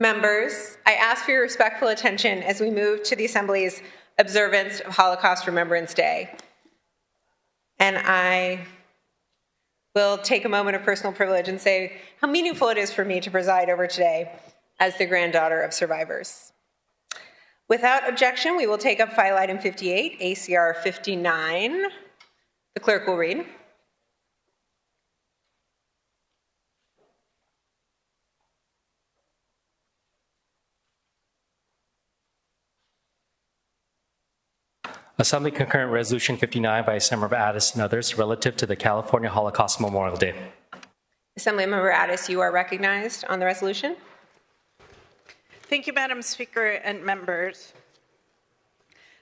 Members, I ask for your respectful attention as we move to the Assembly's observance of Holocaust Remembrance Day. And I will take a moment of personal privilege and say how meaningful it is for me to preside over today as the granddaughter of survivors. Without objection, we will take up file item 58, ACR 59. The clerk will read. Assembly Concurrent Resolution 59 by Assemblymember Addis and others relative to the California Holocaust Memorial Day. Assemblymember Addis, you are recognized on the resolution. Thank you, Madam Speaker and members.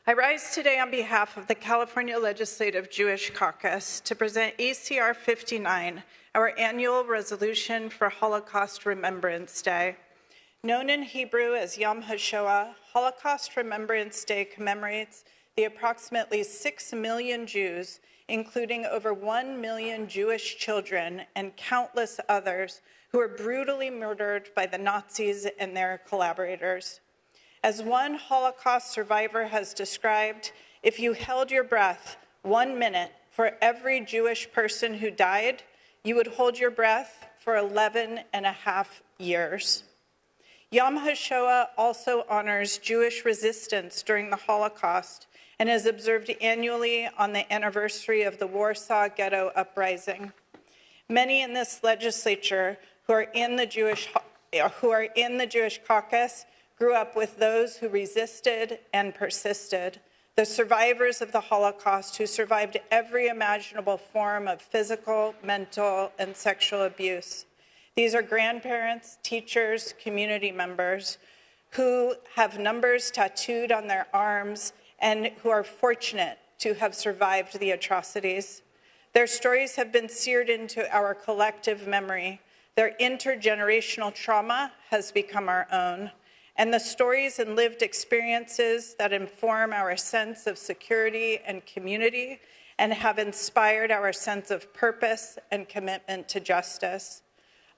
I rise today on behalf of the California Legislative Jewish Caucus to present ACR 59, our annual resolution for Holocaust Remembrance Day. Known in Hebrew as Yom HaShoah, Holocaust Remembrance Day commemorates the approximately 6 million Jews, including over 1 million Jewish children and countless others, who were brutally murdered by the Nazis and their collaborators. As one Holocaust survivor has described, if you held your breath 1 minute for every Jewish person who died, you would hold your breath for 11.5 years. Yom HaShoah also honors Jewish resistance during the Holocaust and is observed annually on the anniversary of the Warsaw Ghetto Uprising. Many in this legislature who are in the Jewish caucus grew up with those who resisted and persisted, the survivors of the Holocaust who survived every imaginable form of physical, mental, and sexual abuse. These are grandparents, teachers, community members who have numbers tattooed on their arms and who are fortunate to have survived the atrocities. Their stories have been seared into our collective memory. Their intergenerational trauma has become our own. And the stories and lived experiences that inform our sense of security and community and have inspired our sense of purpose and commitment to justice.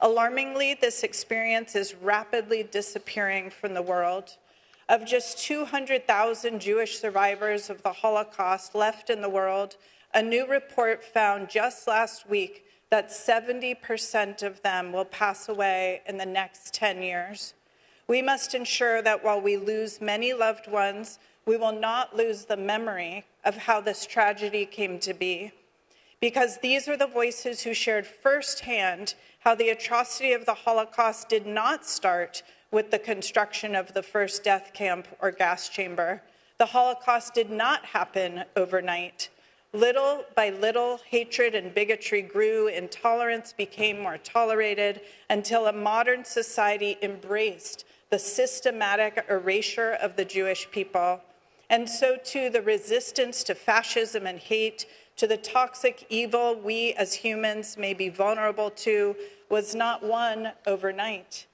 Alarmingly, this experience is rapidly disappearing from the world. Of just 200,000 Jewish survivors of the Holocaust left in the world, a new report found just last week that 70% of them will pass away in the next 10 years. We must ensure that while we lose many loved ones, we will not lose the memory of how this tragedy came to be. Because these are the voices who shared firsthand how the atrocity of the Holocaust did not start with the construction of the first death camp or gas chamber. The Holocaust did not happen overnight. Little by little, hatred and bigotry grew, intolerance became more tolerated, until a modern society embraced the systematic erasure of the Jewish people. And so too, the resistance to fascism and hate, to the toxic evil we as humans may be vulnerable to, was not won overnight.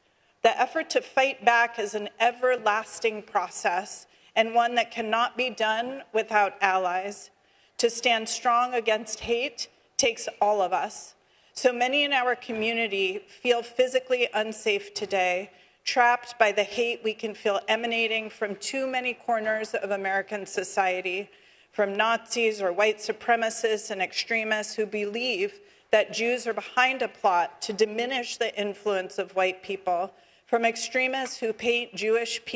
The effort to fight back is an everlasting process and one that cannot be done without allies. To stand strong against hate takes all of us. So many in our community feel physically unsafe today, trapped by the hate we can feel emanating from too many corners of American society, from Nazis or white supremacists and extremists who believe that Jews are behind a plot to diminish the influence of white people, from extremists who paint Jews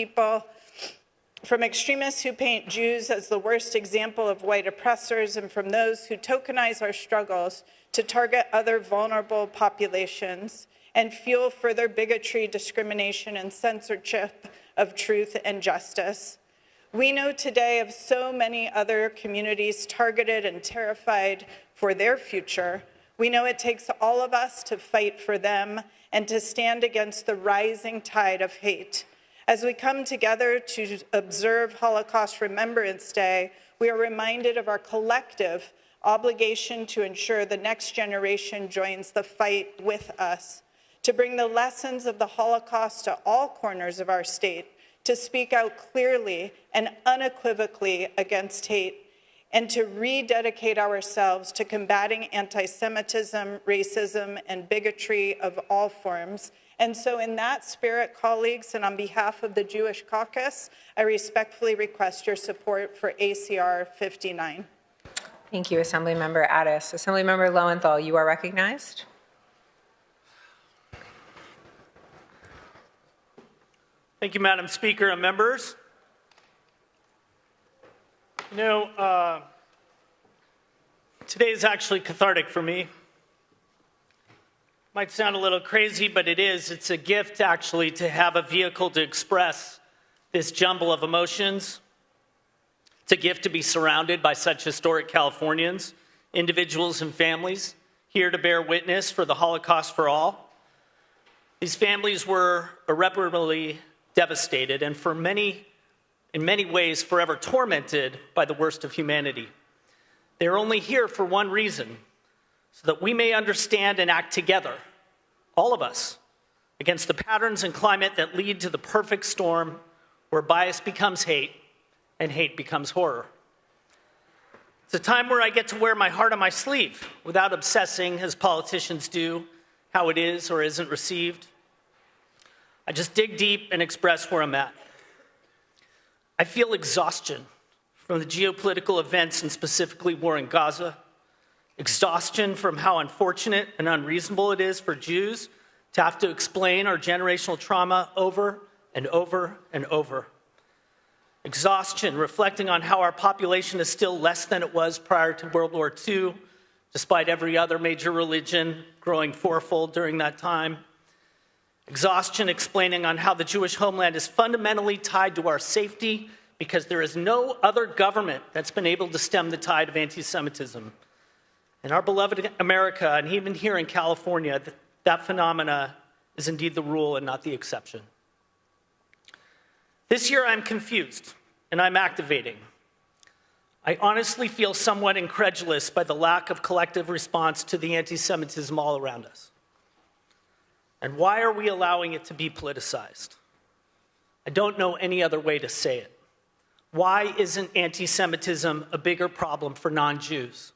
as the worst example of white oppressors, and from those who tokenize our struggles to target other vulnerable populations and fuel further bigotry, discrimination, and censorship of truth and justice. We know today of so many other communities targeted and terrified for their future. We know it takes all of us to fight for them and to stand against the rising tide of hate. As we come together to observe Holocaust Remembrance Day, we are reminded of our collective obligation to ensure the next generation joins the fight with us, to bring the lessons of the Holocaust to all corners of our state, to speak out clearly and unequivocally against hate, and to rededicate ourselves to combating anti-Semitism, racism, and bigotry of all forms, And so in that spirit, colleagues, and on behalf of the Jewish Caucus, I respectfully request your support for ACR 59. Thank you, Assemblymember Addis. Assemblymember Lowenthal, you are recognized. Thank you, Madam Speaker and members. You know, today is actually cathartic for me. Might sound a little crazy, but it is. It's a gift, actually, to have a vehicle to express this jumble of emotions. It's a gift to be surrounded by such historic Californians, individuals and families, here to bear witness for the Holocaust for all. These families were irreparably devastated and in many ways forever tormented by the worst of humanity. They're only here for one reason, so that we may understand and act together, all of us, against the patterns and climate that lead to the perfect storm where bias becomes hate and hate becomes horror. It's a time where I get to wear my heart on my sleeve without obsessing, as politicians do, how it is or isn't received. I just dig deep and express where I'm at. I feel exhaustion from the geopolitical events and specifically war in Gaza, exhaustion from how unfortunate and unreasonable it is for Jews to have to explain our generational trauma over and over and over. Exhaustion reflecting on how our population is still less than it was prior to World War II, despite every other major religion growing fourfold during that time. Exhaustion explaining on how the Jewish homeland is fundamentally tied to our safety because there is no other government that's been able to stem the tide of anti-Semitism. In our beloved America, and even here in California, that phenomena is indeed the rule and not the exception. This year I'm confused and I'm activating. I honestly feel somewhat incredulous by the lack of collective response to the anti-Semitism all around us. And why are we allowing it to be politicized? I don't know any other way to say it. Why isn't anti-Semitism a bigger problem for non-Jews?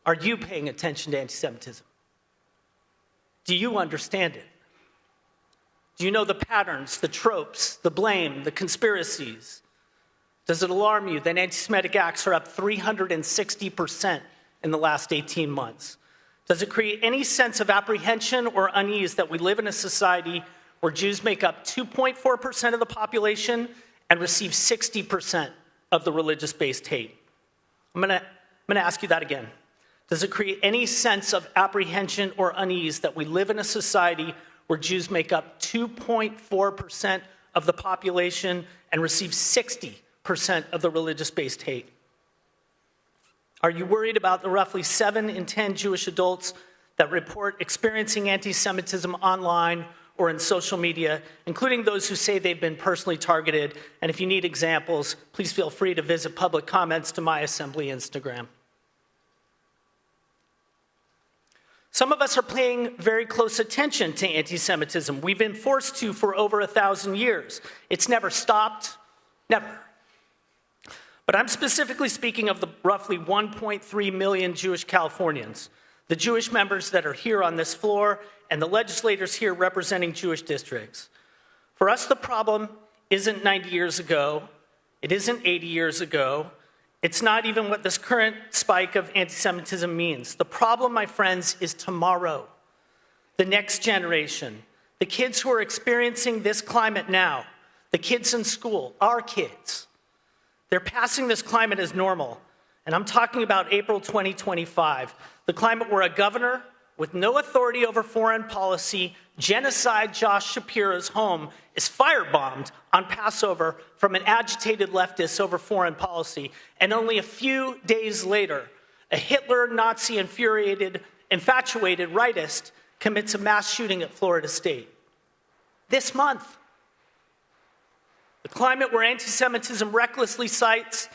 Are you paying attention to anti-Semitism? Do you understand it? Do you know the patterns, the tropes, the blame, the conspiracies? Does it alarm you that anti-Semitic acts are up 360% in the last 18 months? Does it create any sense of apprehension or unease that we live in a society where Jews make up 2.4% of the population and receive 60% of the religious-based hate? I'm going to ask you that again. Does it create any sense of apprehension or unease that we live in a society where Jews make up 2.4% of the population and receive 60% of the religious-based hate? Are you worried about the roughly 7 in 10 Jewish adults that report experiencing anti-Semitism online or in social media, including those who say they've been personally targeted? And if you need examples, please feel free to visit public comments to my Assembly Instagram. Some of us are paying very close attention to anti-Semitism. We've been forced to for over 1,000 years. It's never stopped, never. But I'm specifically speaking of the roughly 1.3 million Jewish Californians, the Jewish members that are here on this floor, and the legislators here representing Jewish districts. For us, the problem isn't 90 years ago. It isn't 80 years ago. It's not even what this current spike of anti-Semitism means. The problem, my friends, is tomorrow, the next generation, the kids who are experiencing this climate now, the kids in school, our kids. They're passing this climate as normal. And I'm talking about April 2025, the climate where a governor with no authority over foreign policy, genocide Josh Shapiro's home, is firebombed on Passover from an agitated leftist over foreign policy. And only a few days later, a Hitler, Nazi, infatuated rightist commits a mass shooting at Florida State. This month. The climate where anti-Semitism recklessly cites,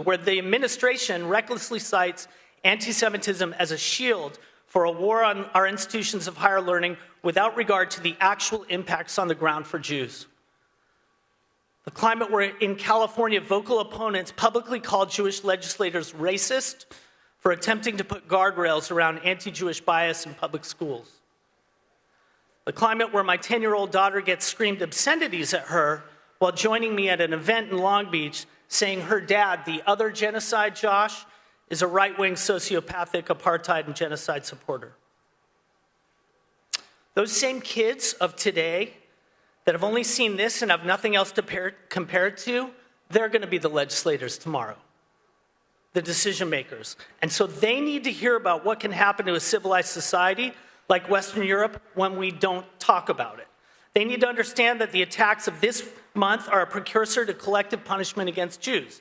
where the administration recklessly cites anti-Semitism as a shield for a war on our institutions of higher learning without regard to the actual impacts on the ground for Jews. The climate where in California, vocal opponents publicly call Jewish legislators racist for attempting to put guardrails around anti-Jewish bias in public schools. The climate where my 10-year-old daughter gets screamed obscenities at her while joining me at an event in Long Beach saying her dad, the other genocide Josh, is a right-wing sociopathic apartheid and genocide supporter. Those same kids of today that have only seen this and have nothing else to compare it to, they're going to be the legislators tomorrow, the decision makers. And so they need to hear about what can happen to a civilized society like Western Europe when we don't talk about it. They need to understand that the attacks of this month are a precursor to collective punishment against Jews,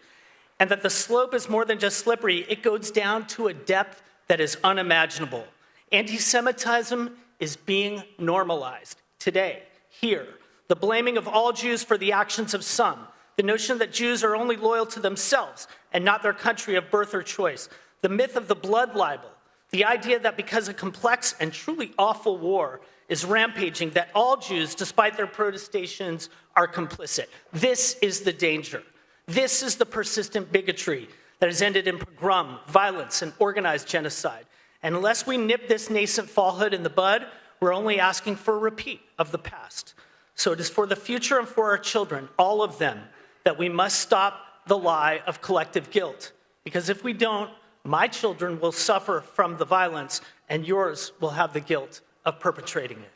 and that the slope is more than just slippery, it goes down to a depth that is unimaginable. Anti-Semitism is being normalized today, here. The blaming of all Jews for the actions of some, the notion that Jews are only loyal to themselves and not their country of birth or choice, the myth of the blood libel, the idea that because a complex and truly awful war is rampaging, that all Jews, despite their protestations, are complicit. This is the danger. This is the persistent bigotry that has ended in pogrom, violence, and organized genocide. And unless we nip this nascent falsehood in the bud, we're only asking for a repeat of the past. So it is for the future and for our children, all of them, that we must stop the lie of collective guilt. Because if we don't, my children will suffer from the violence, and yours will have the guilt of perpetrating it.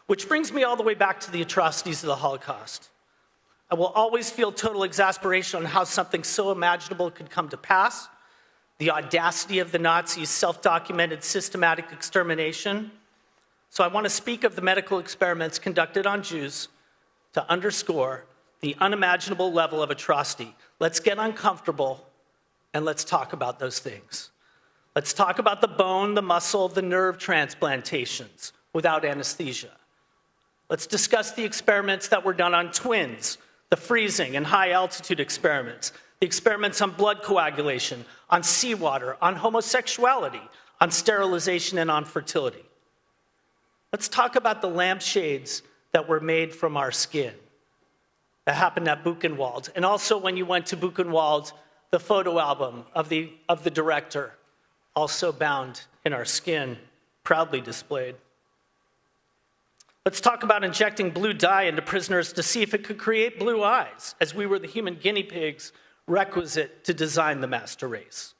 Which brings me all the way back to the atrocities of the Holocaust. I will always feel total exasperation on how something so imaginable could come to pass, the audacity of the Nazis' self-documented systematic extermination. So I want to speak of the medical experiments conducted on Jews to underscore the unimaginable level of atrocity. Let's get uncomfortable and let's talk about those things. Let's talk about the bone, the muscle, the nerve transplantations without anesthesia. Let's discuss the experiments that were done on twins, the freezing and high altitude experiments, the experiments on blood coagulation, on seawater, on homosexuality, on sterilization, and on fertility. Let's talk about the lampshades that were made from our skin. That happened at Buchenwald. And also when you went to Buchenwald, the photo album of the director, also bound in our skin, proudly displayed. Let's talk about injecting blue dye into prisoners to see if it could create blue eyes, as we were the human guinea pigs requisite to design the master race.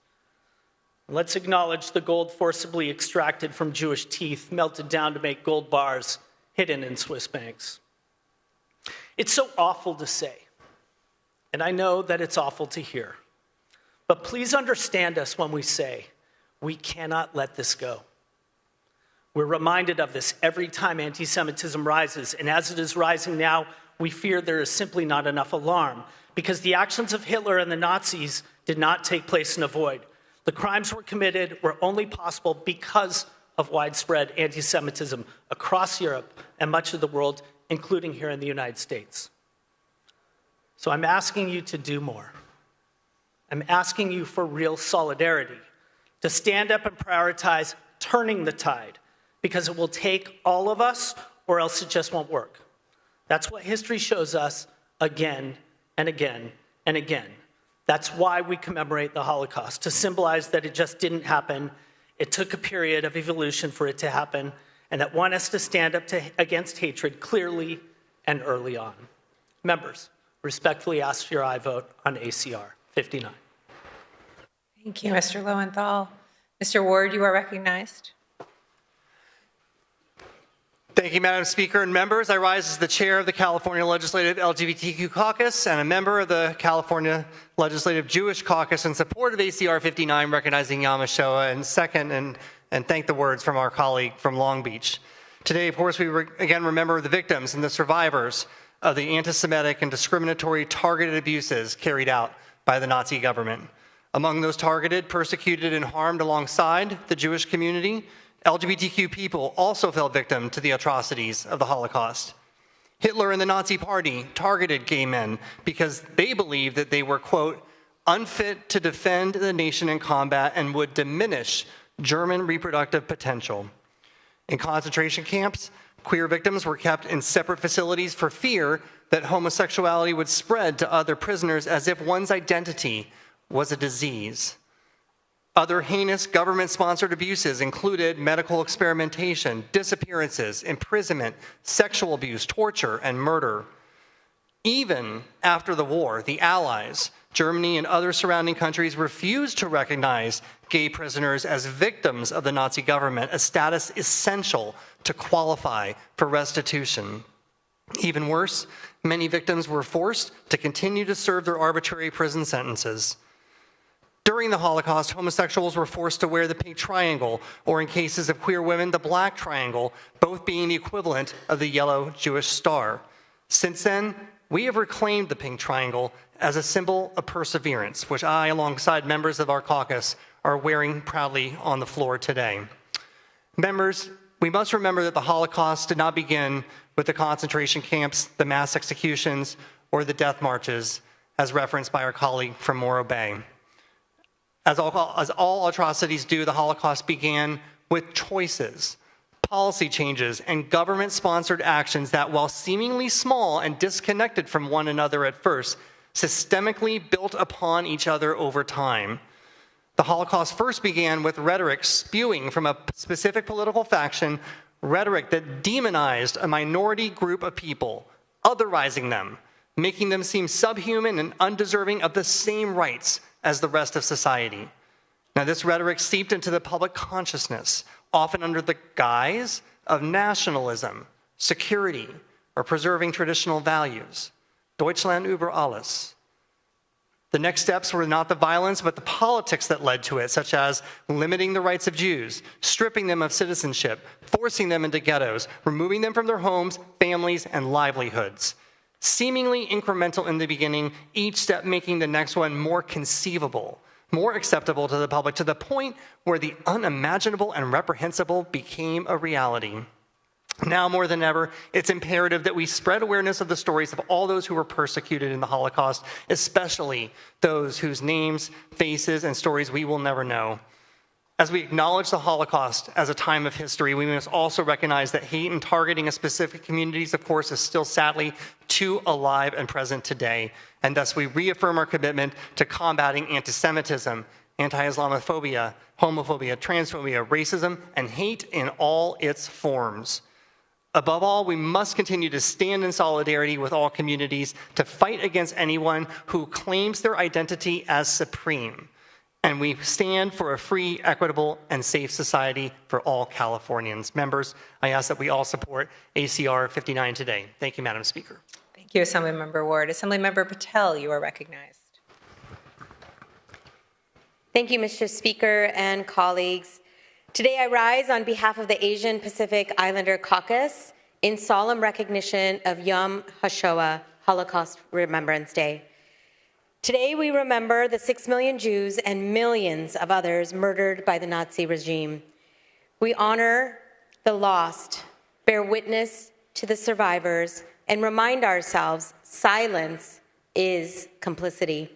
Let's acknowledge the gold forcibly extracted from Jewish teeth, melted down to make gold bars hidden in Swiss banks. It's so awful to say, and I know that it's awful to hear. But please understand us when we say, we cannot let this go. We're reminded of this every time anti-Semitism rises, and as it is rising now, we fear there is simply not enough alarm, because the actions of Hitler and the Nazis did not take place in a void. The crimes were committed were only possible because of widespread anti-Semitism across Europe and much of the world, including here in the United States. So I'm asking you to do more. I'm asking you for real solidarity, to stand up and prioritize turning the tide, because it will take all of us or else it just won't work. That's what history shows us again and again and again. That's why we commemorate the Holocaust, to symbolize that it just didn't happen. It took a period of evolution for it to happen, and that want us to stand up against hatred clearly and early on. Members, respectfully ask for your aye vote on ACR 59. Thank you, Mr. Lowenthal. Mr. Ward, you are recognized. Thank you, Madam Speaker and members. I rise as the chair of the California Legislative LGBTQ Caucus and a member of the California Legislative Jewish Caucus in support of ACR 59, recognizing Yom HaShoah, and second, and thank the words from our colleague from Long Beach. Today, of course, we again remember the victims and the survivors of the anti-Semitic and discriminatory targeted abuses carried out by the Nazi government. Among those targeted, persecuted, and harmed alongside the Jewish community, LGBTQ people also fell victim to the atrocities of the Holocaust. Hitler and the Nazi Party targeted gay men because they believed that they were, quote, unfit to defend the nation in combat and would diminish German reproductive potential. In concentration camps, queer victims were kept in separate facilities for fear that homosexuality would spread to other prisoners as if one's identity was a disease. Other heinous government-sponsored abuses included medical experimentation, disappearances, imprisonment, sexual abuse, torture, and murder. Even after the war, the Allies, Germany and other surrounding countries, refused to recognize gay prisoners as victims of the Nazi government, a status essential to qualify for restitution. Even worse, many victims were forced to continue to serve their arbitrary prison sentences. During the Holocaust, homosexuals were forced to wear the pink triangle, or in cases of queer women, the black triangle, both being the equivalent of the yellow Jewish star. Since then, we have reclaimed the pink triangle as a symbol of perseverance, which I, alongside members of our caucus, are wearing proudly on the floor today. Members, we must remember that the Holocaust did not begin with the concentration camps, the mass executions, or the death marches, as referenced by our colleague from Morro Bay. As all atrocities do, the Holocaust began with choices, policy changes, and government-sponsored actions that, while seemingly small and disconnected from one another at first, systemically built upon each other over time. The Holocaust first began with rhetoric spewing from a specific political faction, rhetoric that demonized a minority group of people, otherizing them, making them seem subhuman and undeserving of the same rights as the rest of society. Now, this rhetoric seeped into the public consciousness, often under the guise of nationalism, security, or preserving traditional values. Deutschland über alles. The next steps were not the violence, but the politics that led to it, such as limiting the rights of Jews, stripping them of citizenship, forcing them into ghettos, removing them from their homes, families, and livelihoods. Seemingly incremental in the beginning, each step making the next one more conceivable, more acceptable to the public, to the point where the unimaginable and reprehensible became a reality. Now more than ever, it's imperative that we spread awareness of the stories of all those who were persecuted in the Holocaust, especially those whose names, faces, and stories we will never know. As we acknowledge the Holocaust as a time of history, we must also recognize that hate and targeting of specific communities, of course, is still sadly too alive and present today. And thus we reaffirm our commitment to combating anti-Semitism, anti-Islamophobia, homophobia, transphobia, racism, and hate in all its forms. Above all, we must continue to stand in solidarity with all communities to fight against anyone who claims their identity as supreme. And we stand for a free, equitable, and safe society for all Californians. Members, I ask that we all support ACR 59 today. Thank you, Madam Speaker. Thank you, Assemblymember Ward. Assemblymember Patel, you are recognized. Thank you, Mr. Speaker and colleagues. Today I rise on behalf of the Asian Pacific Islander Caucus in solemn recognition of Yom HaShoah, Holocaust Remembrance Day. Today we remember the 6 million Jews and millions of others murdered by the Nazi regime. We honor the lost, bear witness to the survivors, and remind ourselves silence is complicity.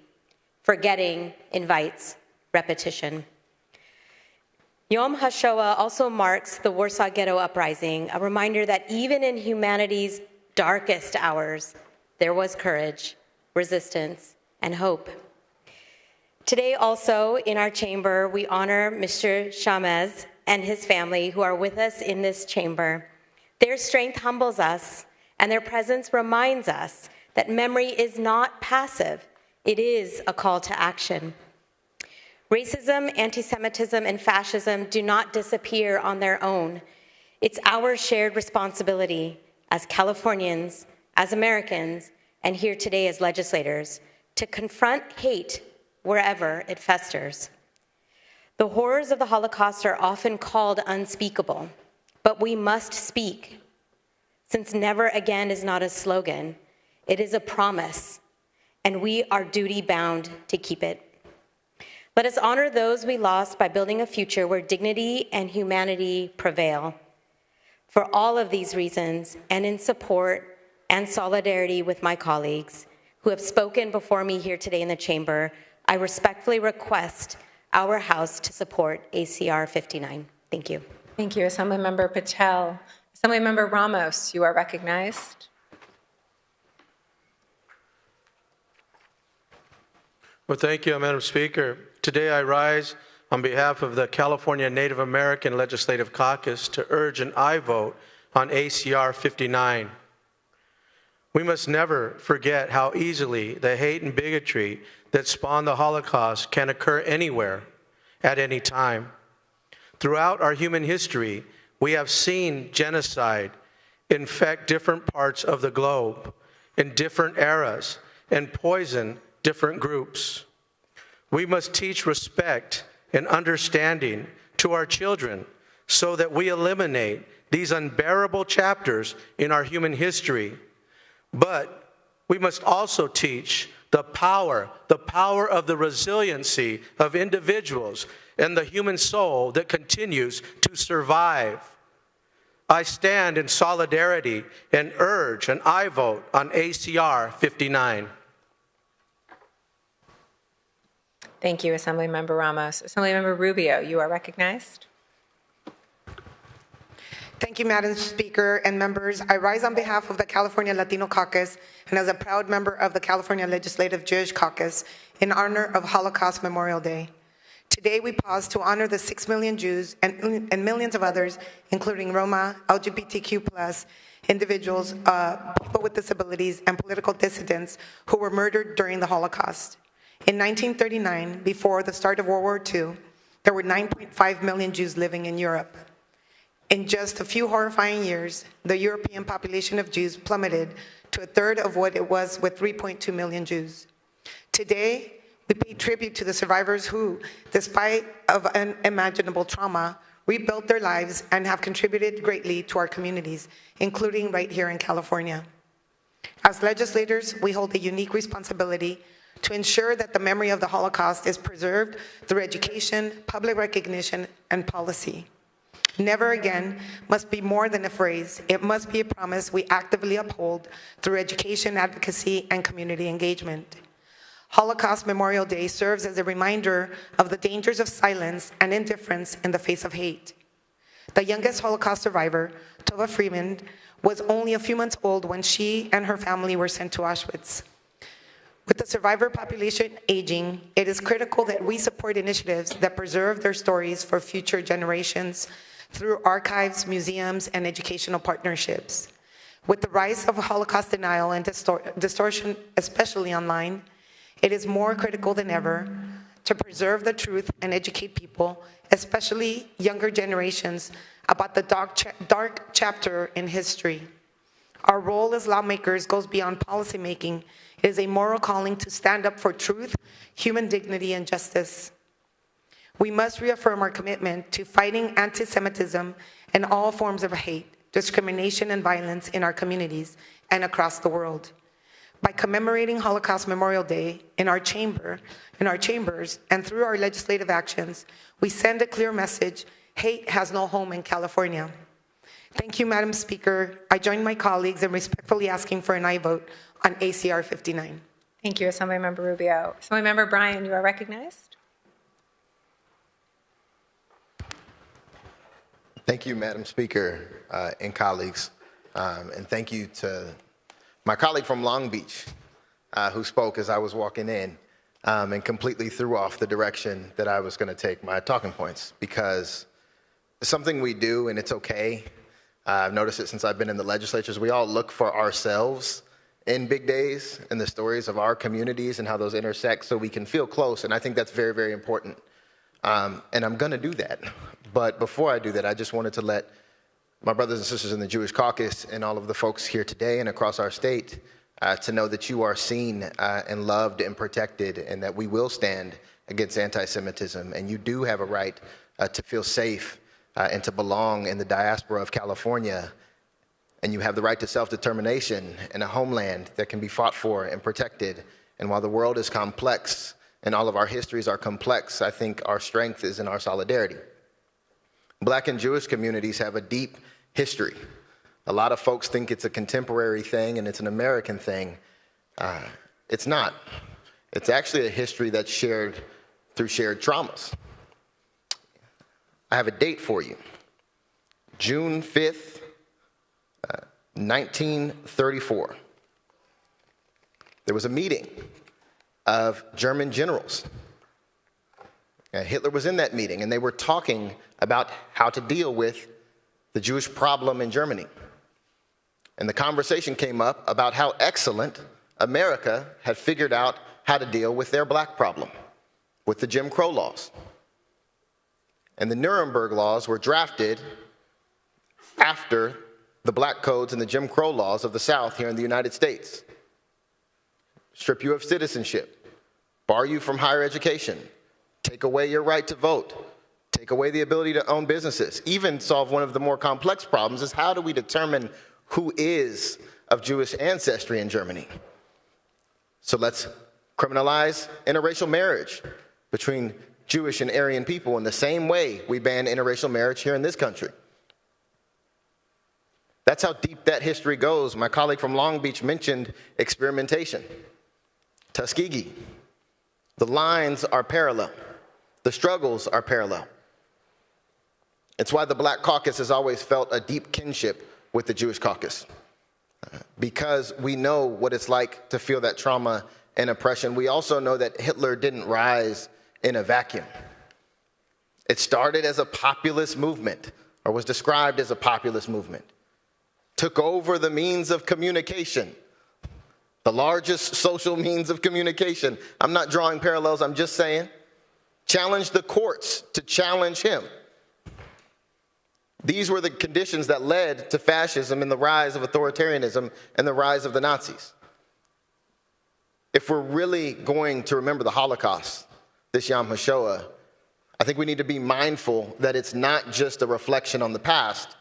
Forgetting invites repetition. Yom HaShoah also marks the Warsaw Ghetto Uprising, a reminder that even in humanity's darkest hours, there was courage, resistance, and hope. Today also in our chamber, we honor Mr. Shamez and his family who are with us in this chamber. Their strength humbles us, and their presence reminds us that memory is not passive. It is a call to action. Racism, anti-Semitism, and fascism do not disappear on their own. It's our shared responsibility as Californians, as Americans, and here today as legislators, to confront hate wherever it festers. The horrors of the Holocaust are often called unspeakable, but we must speak. Since never again is not a slogan, it is a promise, and we are duty-bound to keep it. Let us honor those we lost by building a future where dignity and humanity prevail. For all of these reasons, and in support and solidarity with my colleagues who have spoken before me here today in the chamber, I respectfully request our House to support ACR 59. Thank you. Thank you, Assemblymember Patel. Assemblymember Ramos, you are recognized. Well, thank you, Madam Speaker. Today I rise on behalf of the California Native American Legislative Caucus to urge an aye vote on ACR 59. We must never forget how easily the hate and bigotry that spawned the Holocaust can occur anywhere, at any time. Throughout our human history, we have seen genocide infect different parts of the globe in different eras and poison different groups. We must teach respect and understanding to our children so that we eliminate these unbearable chapters in our human history. But we must also teach the power of the resiliency of individuals and the human soul that continues to survive. I stand in solidarity and urge an aye vote on ACR 59. Thank you, Assemblymember Ramos. Assemblymember Rubio, you are recognized. Thank you, Madam Speaker and members. I rise on behalf of the California Latino Caucus and as a proud member of the California Legislative Jewish Caucus in honor of Holocaust Memorial Day. Today, we pause to honor the 6 million Jews and millions of others, including Roma, LGBTQ+, individuals, people with disabilities, and political dissidents who were murdered during the Holocaust. In 1939, before the start of World War II, there were 9.5 million Jews living in Europe. In just a few horrifying years, the European population of Jews plummeted to a third of what it was with 3.2 million Jews. Today, we pay tribute to the survivors who, despite of unimaginable trauma, rebuilt their lives and have contributed greatly to our communities, including right here in California. As legislators, we hold a unique responsibility to ensure that the memory of the Holocaust is preserved through education, public recognition, and policy. Never again must be more than a phrase. It must be a promise we actively uphold through education, advocacy, and community engagement. Holocaust Memorial Day serves as a reminder of the dangers of silence and indifference in the face of hate. The youngest Holocaust survivor, Tova Freeman, was only a few months old when she and her family were sent to Auschwitz. With the survivor population aging, it is critical that we support initiatives that preserve their stories for future generations through archives, museums, and educational partnerships. With the rise of Holocaust denial and distortion, especially online, it is more critical than ever to preserve the truth and educate people, especially younger generations, about the dark chapter in history. Our role as lawmakers goes beyond policymaking. It is a moral calling to stand up for truth, human dignity, and justice. We must reaffirm our commitment to fighting anti-Semitism and all forms of hate, discrimination, and violence in our communities and across the world. By commemorating Holocaust Memorial Day in our chambers, and through our legislative actions, we send a clear message: hate has no home in California. Thank you, Madam Speaker. I join my colleagues in respectfully asking for an aye vote on ACR 59. Thank you, Assemblymember Rubio. Assemblymember Bryan, you are recognized. Thank you, Madam Speaker and colleagues. And thank you to my colleague from Long Beach who spoke as I was walking in and completely threw off the direction that I was going to take my talking points, because it's something we do and it's okay. I've noticed it since I've been in the legislatures. We all look for ourselves in big days and the stories of our communities and how those intersect so we can feel close. And I think that's very, very important. And I'm going to do that. But before I do that, I just wanted to let my brothers and sisters in the Jewish Caucus and all of the folks here today and across our state to know that you are seen and loved and protected, and that we will stand against anti-Semitism. And you do have a right to feel safe and to belong in the diaspora of California. And you have the right to self-determination and a homeland that can be fought for and protected. And while the world is complex and all of our histories are complex, I think our strength is in our solidarity. Black and Jewish communities have a deep history. A lot of folks think it's a contemporary thing and it's an American thing. It's not. It's actually a history that's shared through shared traumas. I have a date for you. June 5th, 1934. There was a meeting of German generals. Hitler was in that meeting, and they were talking about how to deal with the Jewish problem in Germany. And the conversation came up about how excellent America had figured out how to deal with their black problem, with the Jim Crow laws. And the Nuremberg laws were drafted after the black codes and the Jim Crow laws of the South here in the United States. Strip you of citizenship, bar you from higher education, take away your right to vote, take away the ability to own businesses, even solve one of the more complex problems is how do we determine who is of Jewish ancestry in Germany? So let's criminalize interracial marriage between Jewish and Aryan people in the same way we ban interracial marriage here in this country. That's how deep that history goes. My colleague from Long Beach mentioned experimentation. Tuskegee. The lines are parallel. The struggles are parallel. It's why the Black Caucus has always felt a deep kinship with the Jewish caucus, because we know what it's like to feel that trauma and oppression. We also know that Hitler didn't rise in a vacuum. It started as a populist movement, or was described as a populist movement, took over the means of communication, the largest social means of communication. I'm not drawing parallels, I'm just saying, challenged the courts to challenge him. These were the conditions that led to fascism and the rise of authoritarianism and the rise of the Nazis. If we're really going to remember the Holocaust, this Yom HaShoah, I think we need to be mindful that it's not just a reflection on the past,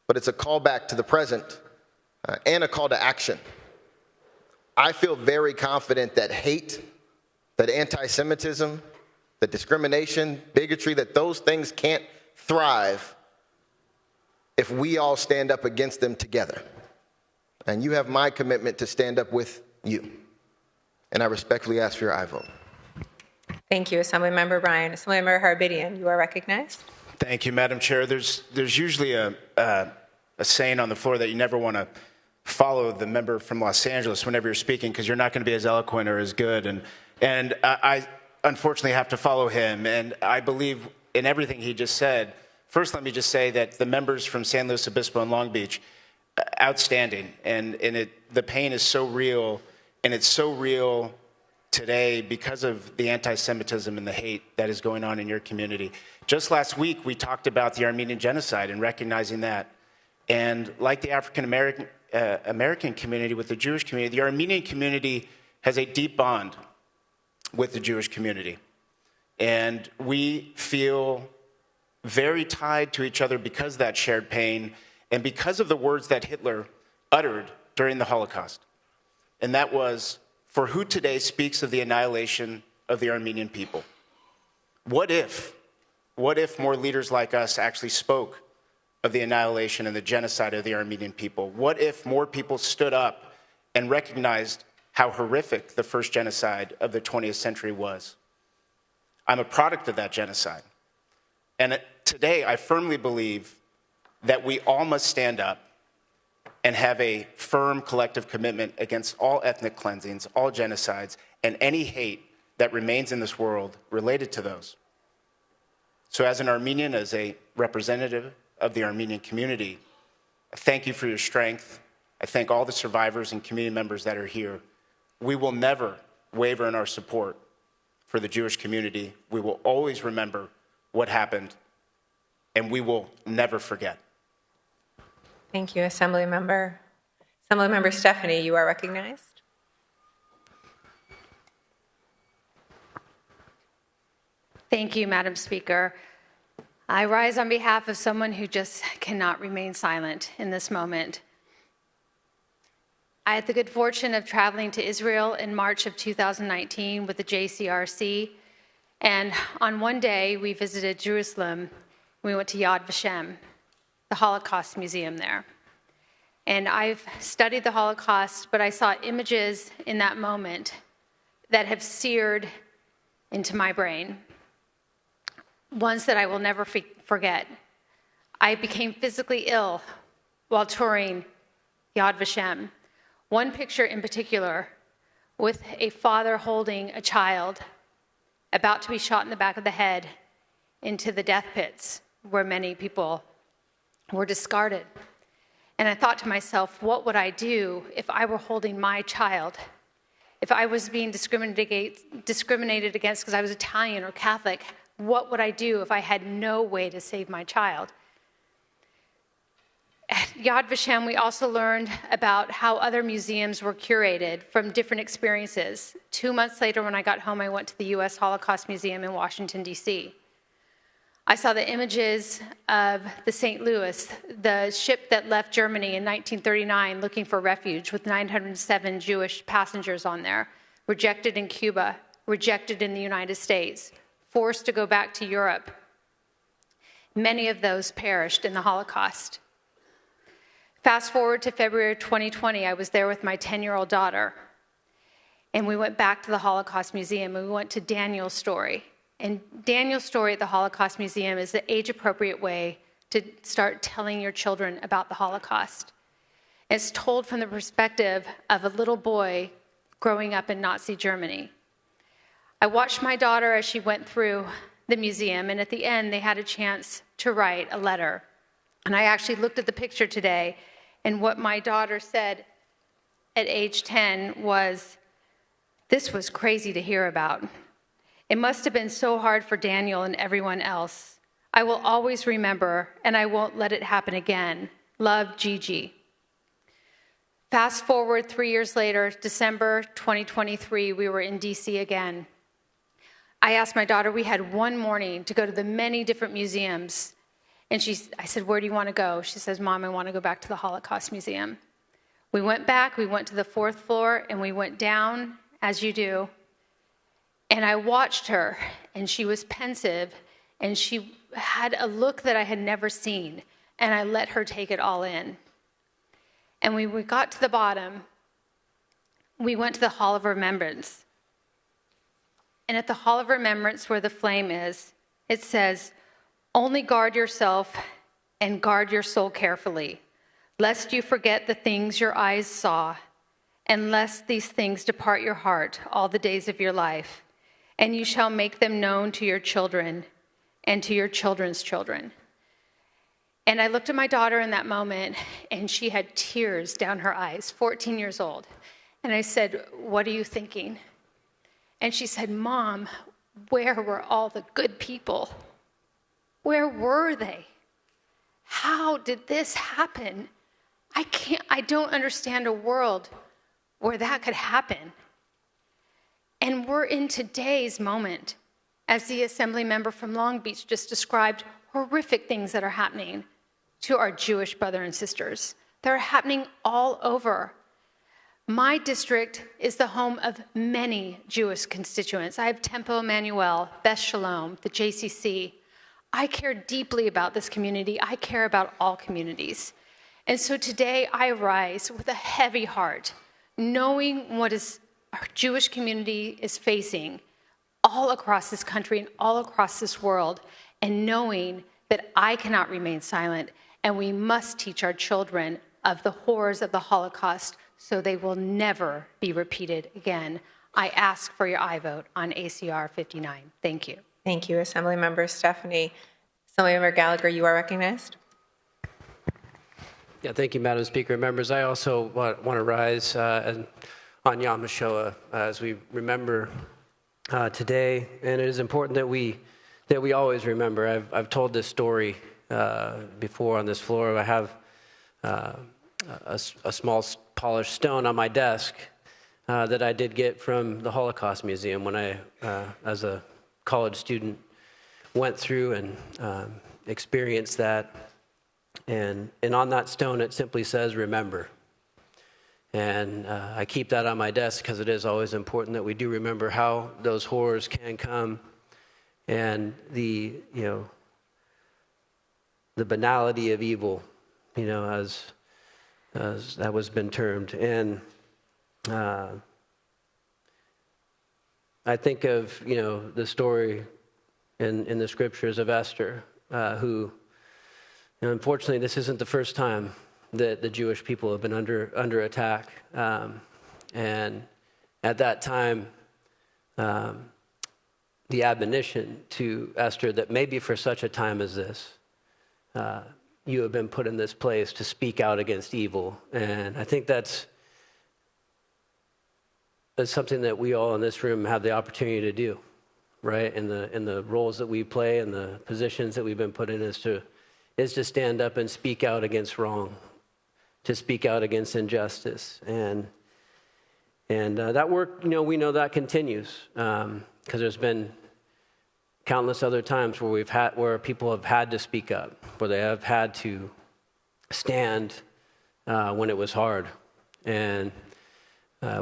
but it's a callback to the present and a call to action. I feel very confident that hate, that anti-Semitism, that discrimination, bigotry, that those things can't thrive if we all stand up against them together. And you have my commitment to stand up with you. And I respectfully ask for your aye vote. Thank you, Assemblymember Bryan. Assemblymember Harbedian, you are recognized. Thank you, Madam Chair. There's usually a saying on the floor that you never want to follow the member from Los Angeles whenever you're speaking because you're not going to be as eloquent or as good. And I unfortunately have to follow him. And I believe in everything he just said. First, let me just say that the members from San Luis Obispo and Long Beach, outstanding. And the pain is so real, and it's so real today because of the anti-Semitism and the hate that is going on in your community. Just last week, we talked about the Armenian genocide and recognizing that. And like the African American community with the Jewish community, the Armenian community has a deep bond with the Jewish community. And we feel very tied to each other because of that shared pain and because of the words that Hitler uttered during the Holocaust. And that was, for who today speaks of the annihilation of the Armenian people? What if more leaders like us actually spoke of the annihilation and the genocide of the Armenian people? What if more people stood up and recognized how horrific the first genocide of the 20th century was? I'm a product of that genocide. And today, I firmly believe that we all must stand up and have a firm collective commitment against all ethnic cleansings, all genocides, and any hate that remains in this world related to those. So as an Armenian, as a representative of the Armenian community, I thank you for your strength. I thank all the survivors and community members that are here. We will never waver in our support for the Jewish community. We will always remember what happened, and we will never forget. Thank you, Assemblymember. Assemblymember Stephanie, you are recognized. Thank you, Madam Speaker. I rise on behalf of someone who just cannot remain silent in this moment. I had the good fortune of traveling to Israel in March of 2019 with the JCRC, and on one day we visited Jerusalem. We went to Yad Vashem, the Holocaust Museum there. And I've studied the Holocaust, but I saw images in that moment that have seared into my brain, ones that I will never forget. I became physically ill while touring Yad Vashem. One picture in particular, with a father holding a child about to be shot in the back of the head into the death pits where many people were discarded. And I thought to myself, what would I do if I were holding my child? If I was being discriminated against because I was Italian or Catholic, what would I do if I had no way to save my child? At Yad Vashem, we also learned about how other museums were curated from different experiences. 2 months later, when I got home, I went to the U.S. Holocaust Museum in Washington, D.C. I saw the images of the St. Louis, the ship that left Germany in 1939 looking for refuge with 907 Jewish passengers on there, rejected in Cuba, rejected in the United States, forced to go back to Europe. Many of those perished in the Holocaust. Fast forward to February 2020, I was there with my 10-year-old daughter, and we went back to the Holocaust Museum, and we went to Daniel's story. And Daniel's story at the Holocaust Museum is the age-appropriate way to start telling your children about the Holocaust. It's told from the perspective of a little boy growing up in Nazi Germany. I watched my daughter as she went through the museum, and at the end, they had a chance to write a letter. And I actually looked at the picture today, and what my daughter said at age 10 was, "This was crazy to hear about. It must have been so hard for Daniel and everyone else. I will always remember, and I won't let it happen again. Love, Gigi." Fast forward 3 years later, December 2023, we were in DC again. I asked my daughter, we had one morning to go to the many different museums. And I said, "Where do you want to go?" She says, "Mom, I want to go back to the Holocaust Museum." We went back, we went to the 4th floor, and we went down, as you do. And I watched her, and she was pensive, and she had a look that I had never seen, and I let her take it all in. And when we got to the bottom, we went to the Hall of Remembrance. And at the Hall of Remembrance, where the flame is, it says, "Only guard yourself and guard your soul carefully, lest you forget the things your eyes saw, and lest these things depart your heart all the days of your life. And you shall make them known to your children and to your children's children." And I looked at my daughter in that moment, and she had tears down her eyes, 14 years old. And I said, "What are you thinking?" And she said, "Mom, where were all the good people? Where were they? How did this happen? I don't understand a world where that could happen." And we're in today's moment, as the assembly member from Long Beach just described, horrific things that are happening to our Jewish brothers and sisters. They're happening all over. My district is the home of many Jewish constituents. I have Temple Emmanuel, Beth Shalom, the JCC. I care deeply about this community. I care about all communities. And so today I rise with a heavy heart, knowing what our Jewish community is facing all across this country and all across this world, and knowing that I cannot remain silent, and we must teach our children of the horrors of the Holocaust so they will never be repeated again. I ask for your aye vote on ACR 59. Thank you. Thank you, Assemblymember Stephanie. Assemblymember Gallagher, you are recognized. Yeah, thank you, Madam Speaker. Members, I also want to rise on Yom HaShoah as we remember today, and it is important that we always remember. I've told this story before on this floor. I have a small polished stone on my desk that I did get from the Holocaust Museum when I, as a college student, went through and experienced that. And on that stone, it simply says, "Remember." And I keep that on my desk because it is always important that we do remember how those horrors can come, and the banality of evil, as that was been termed. And I think of the story in the scriptures of Esther, who, unfortunately, this isn't the first time that the Jewish people have been under attack. And at that time, the admonition to Esther that maybe for such a time as this, you have been put in this place to speak out against evil. And I think that's something that we all in this room have the opportunity to do, right? In the roles that we play and the positions that we've been put in is to stand up and speak out against wrong, to speak out against injustice. And that work, we know that continues because there's been countless other times where people have had to speak up, where they have had to stand when it was hard. And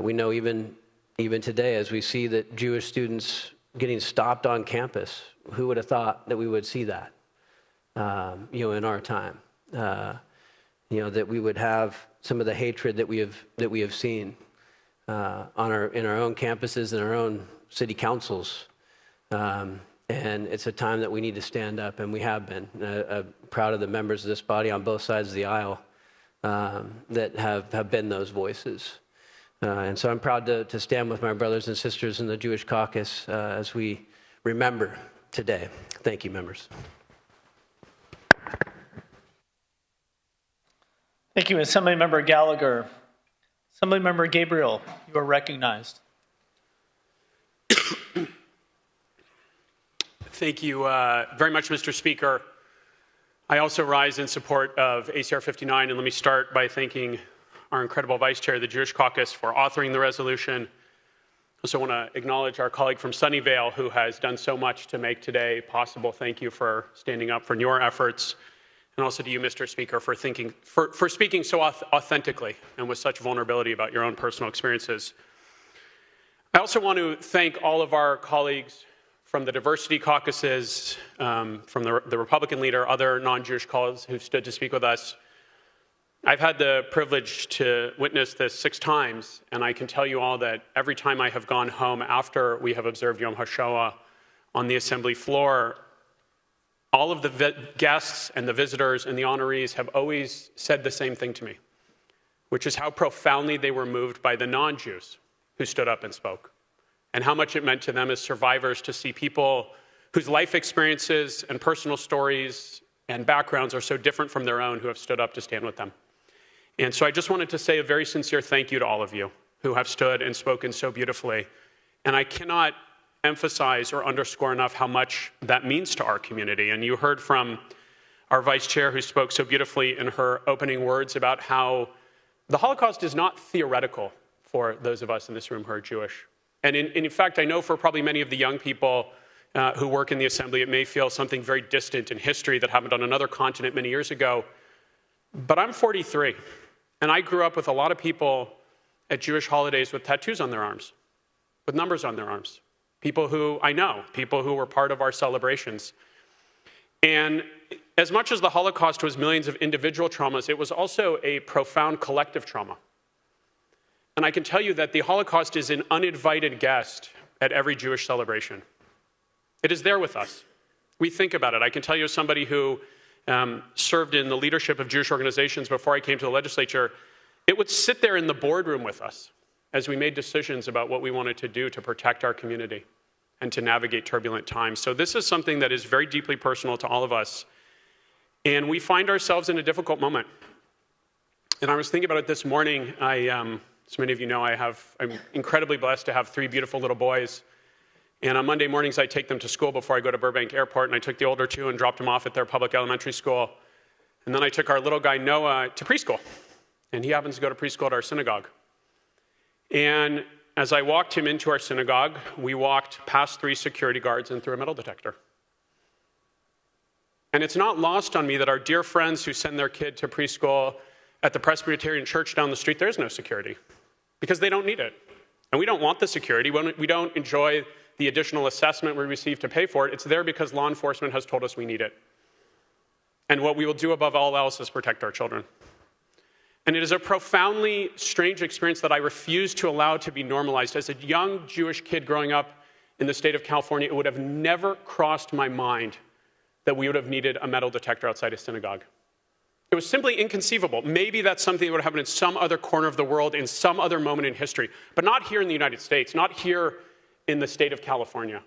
we know even today, as we see that Jewish students getting stopped on campus, who would have thought that we would see that, in our time? That we would have some of the hatred that we have seen in our own campuses and our own city councils. And it's a time that we need to stand up, and we have been. Proud of the members of this body on both sides of the aisle that have been those voices. And so I'm proud to stand with my brothers and sisters in the Jewish caucus as we remember today. Thank you, members. Thank you, Assemblymember Gallagher. Assemblymember Gabriel, you are recognized. Thank you very much, Mr. Speaker. I also rise in support of ACR 59, and let me start by thanking our incredible Vice Chair of the Jewish Caucus for authoring the resolution. I also want to acknowledge our colleague from Sunnyvale who has done so much to make today possible. Thank you for standing up for your efforts. And also to you, Mr. Speaker, for speaking so authentically and with such vulnerability about your own personal experiences. I also want to thank all of our colleagues from the diversity caucuses, from the Republican leader, other non-Jewish colleagues who stood to speak with us. I've had the privilege to witness this 6 times, and I can tell you all that every time I have gone home after we have observed Yom HaShoah on the assembly floor, all of the guests and the visitors and the honorees have always said the same thing to me, which is how profoundly they were moved by the non-Jews who stood up and spoke, and how much it meant to them as survivors to see people whose life experiences and personal stories and backgrounds are so different from their own who have stood up to stand with them. And so I just wanted to say a very sincere thank you to all of you who have stood and spoken so beautifully. And I cannot emphasize or underscore enough how much that means to our community. And you heard from our vice chair who spoke so beautifully in her opening words about how the Holocaust is not theoretical for those of us in this room who are Jewish. And in fact, I know for probably many of the young people who work in the assembly, it may feel something very distant in history that happened on another continent many years ago. But I'm 43, and I grew up with a lot of people at Jewish holidays with tattoos on their arms, with numbers on their arms. People who I know, people who were part of our celebrations. And as much as the Holocaust was millions of individual traumas, it was also a profound collective trauma. And I can tell you that the Holocaust is an uninvited guest at every Jewish celebration. It is there with us. We think about it. I can tell you as somebody who served in the leadership of Jewish organizations before I came to the legislature, it would sit there in the boardroom with us as we made decisions about what we wanted to do to protect our community and to navigate turbulent times. So this is something that is very deeply personal to all of us. And we find ourselves in a difficult moment. And I was thinking about it this morning. As many of you know, I'm incredibly blessed to have 3 beautiful little boys. And on Monday mornings, I take them to school before I go to Burbank Airport. And I took the older 2 and dropped them off at their public elementary school. And then I took our little guy, Noah, to preschool. And he happens to go to preschool at our synagogue. And as I walked him into our synagogue, we walked past 3 security guards and through a metal detector. And it's not lost on me that our dear friends who send their kid to preschool at the Presbyterian Church down the street, there's no security because they don't need it. And we don't want the security. We don't enjoy the additional assessment we receive to pay for it. It's there because law enforcement has told us we need it. And what we will do above all else is protect our children. And it is a profoundly strange experience that I refuse to allow to be normalized. As a young Jewish kid growing up in the state of California, it would have never crossed my mind that we would have needed a metal detector outside a synagogue. It was simply inconceivable. Maybe that's something that would happen in some other corner of the world, in some other moment in history, but not here in the United States, not here in the state of California.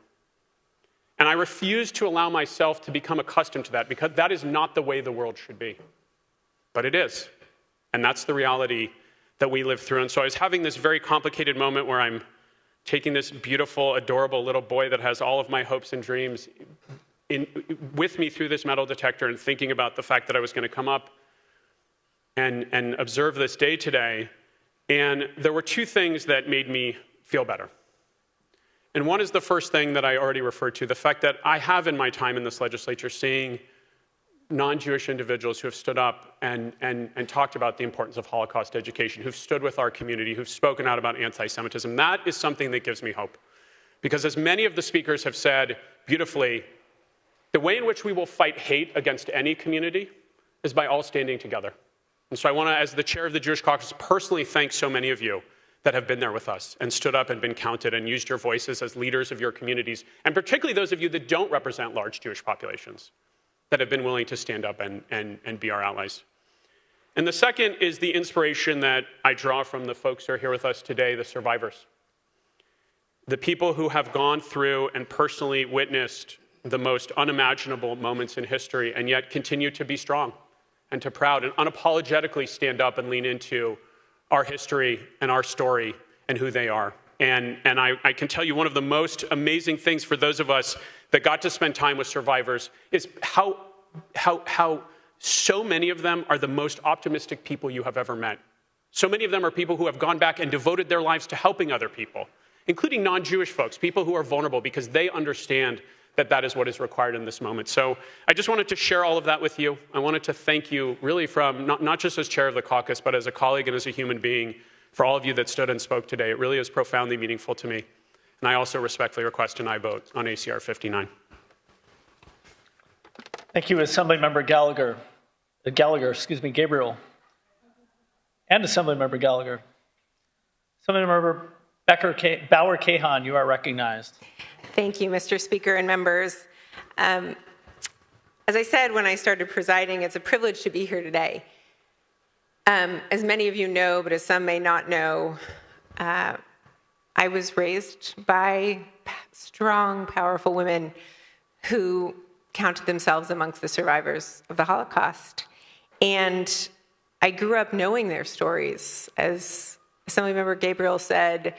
And I refuse to allow myself to become accustomed to that, because that is not the way the world should be. But it is. And that's the reality that we live through. And so I was having this very complicated moment where I'm taking this beautiful, adorable little boy that has all of my hopes and dreams with me through this metal detector, and thinking about the fact that I was going to come up and observe this day today. And there were two things that made me feel better. And one is the first thing that I already referred to, the fact that I have in my time in this legislature seeing non-Jewish individuals who have stood up and talked about the importance of Holocaust education, who've stood with our community, who've spoken out about anti-Semitism. That is something that gives me hope. Because as many of the speakers have said beautifully, the way in which we will fight hate against any community is by all standing together. And so I want to, as the chair of the Jewish Caucus, personally thank so many of you that have been there with us and stood up and been counted and used your voices as leaders of your communities, and particularly those of you that don't represent large Jewish populations, that have been willing to stand up and be our allies. And the second is the inspiration that I draw from the folks who are here with us today, the survivors. The people who have gone through and personally witnessed the most unimaginable moments in history, and yet continue to be strong and to proud and unapologetically stand up and lean into our history and our story and who they are. And I can tell you one of the most amazing things for those of us that got to spend time with survivors is how so many of them are the most optimistic people you have ever met. So many of them are people who have gone back and devoted their lives to helping other people, including non-Jewish folks, people who are vulnerable, because they understand that that is what is required in this moment. So I just wanted to share all of that with you. I wanted to thank you really from, not just as chair of the caucus, but as a colleague and as a human being, for all of you that stood and spoke today. It really is profoundly meaningful to me. And I also respectfully request an aye vote on ACR 59. Thank you, Assemblymember Gabriel. And Assemblymember Gallagher. Assemblymember Bauer-Cahan, you are recognized. Thank you, Mr. Speaker and members. As I said when I started presiding, it's a privilege to be here today. As many of you know, but as some may not know, I was raised by strong, powerful women who counted themselves amongst the survivors of the Holocaust. And I grew up knowing their stories. As Assemblymember Gabriel said,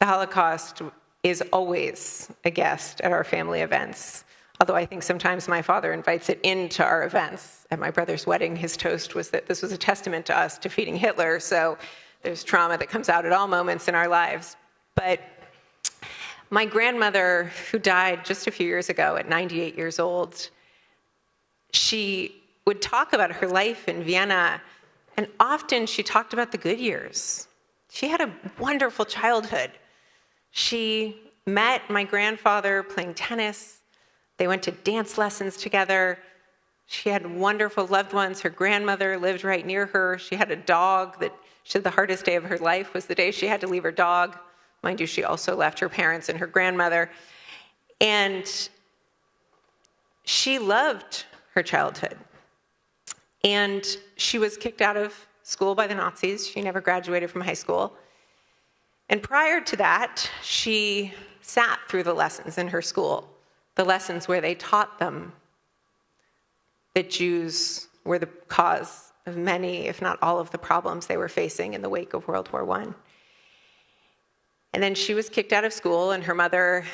the Holocaust is always a guest at our family events. Although I think sometimes my father invites it into our events. At my brother's wedding, his toast was that this was a testament to us defeating Hitler. So there's trauma that comes out at all moments in our lives. But my grandmother, who died just a few years ago at 98 years old, she would talk about her life in Vienna, and often she talked about the good years. She had a wonderful childhood. She met my grandfather playing tennis. They went to dance lessons together. She had wonderful loved ones. Her grandmother lived right near her. She had a dog that she said the hardest day of her life was the day she had to leave her dog. Mind you, she also left her parents and her grandmother. And she loved her childhood. And she was kicked out of school by the Nazis. She never graduated from high school. And prior to that, she sat through the lessons in her school, the lessons where they taught them that Jews were the cause of many, if not all, of the problems they were facing in the wake of World War I. And then she was kicked out of school, and her mother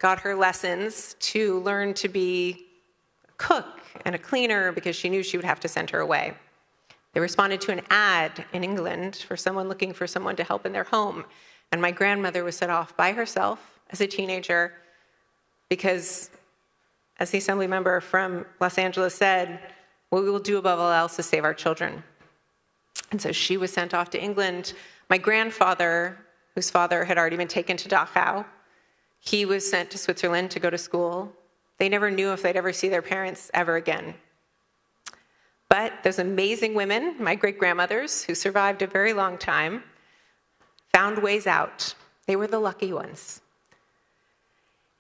got her lessons to learn to be a cook and a cleaner because she knew she would have to send her away. They responded to an ad in England for someone looking for someone to help in their home. And my grandmother was set off by herself as a teenager because, as the assembly member from Los Angeles said, what we will do above all else is save our children. And so she was sent off to England. My grandfather, whose father had already been taken to Dachau, he was sent to Switzerland to go to school. They never knew if they'd ever see their parents ever again. But those amazing women, my great-grandmothers, who survived a very long time, found ways out. They were the lucky ones.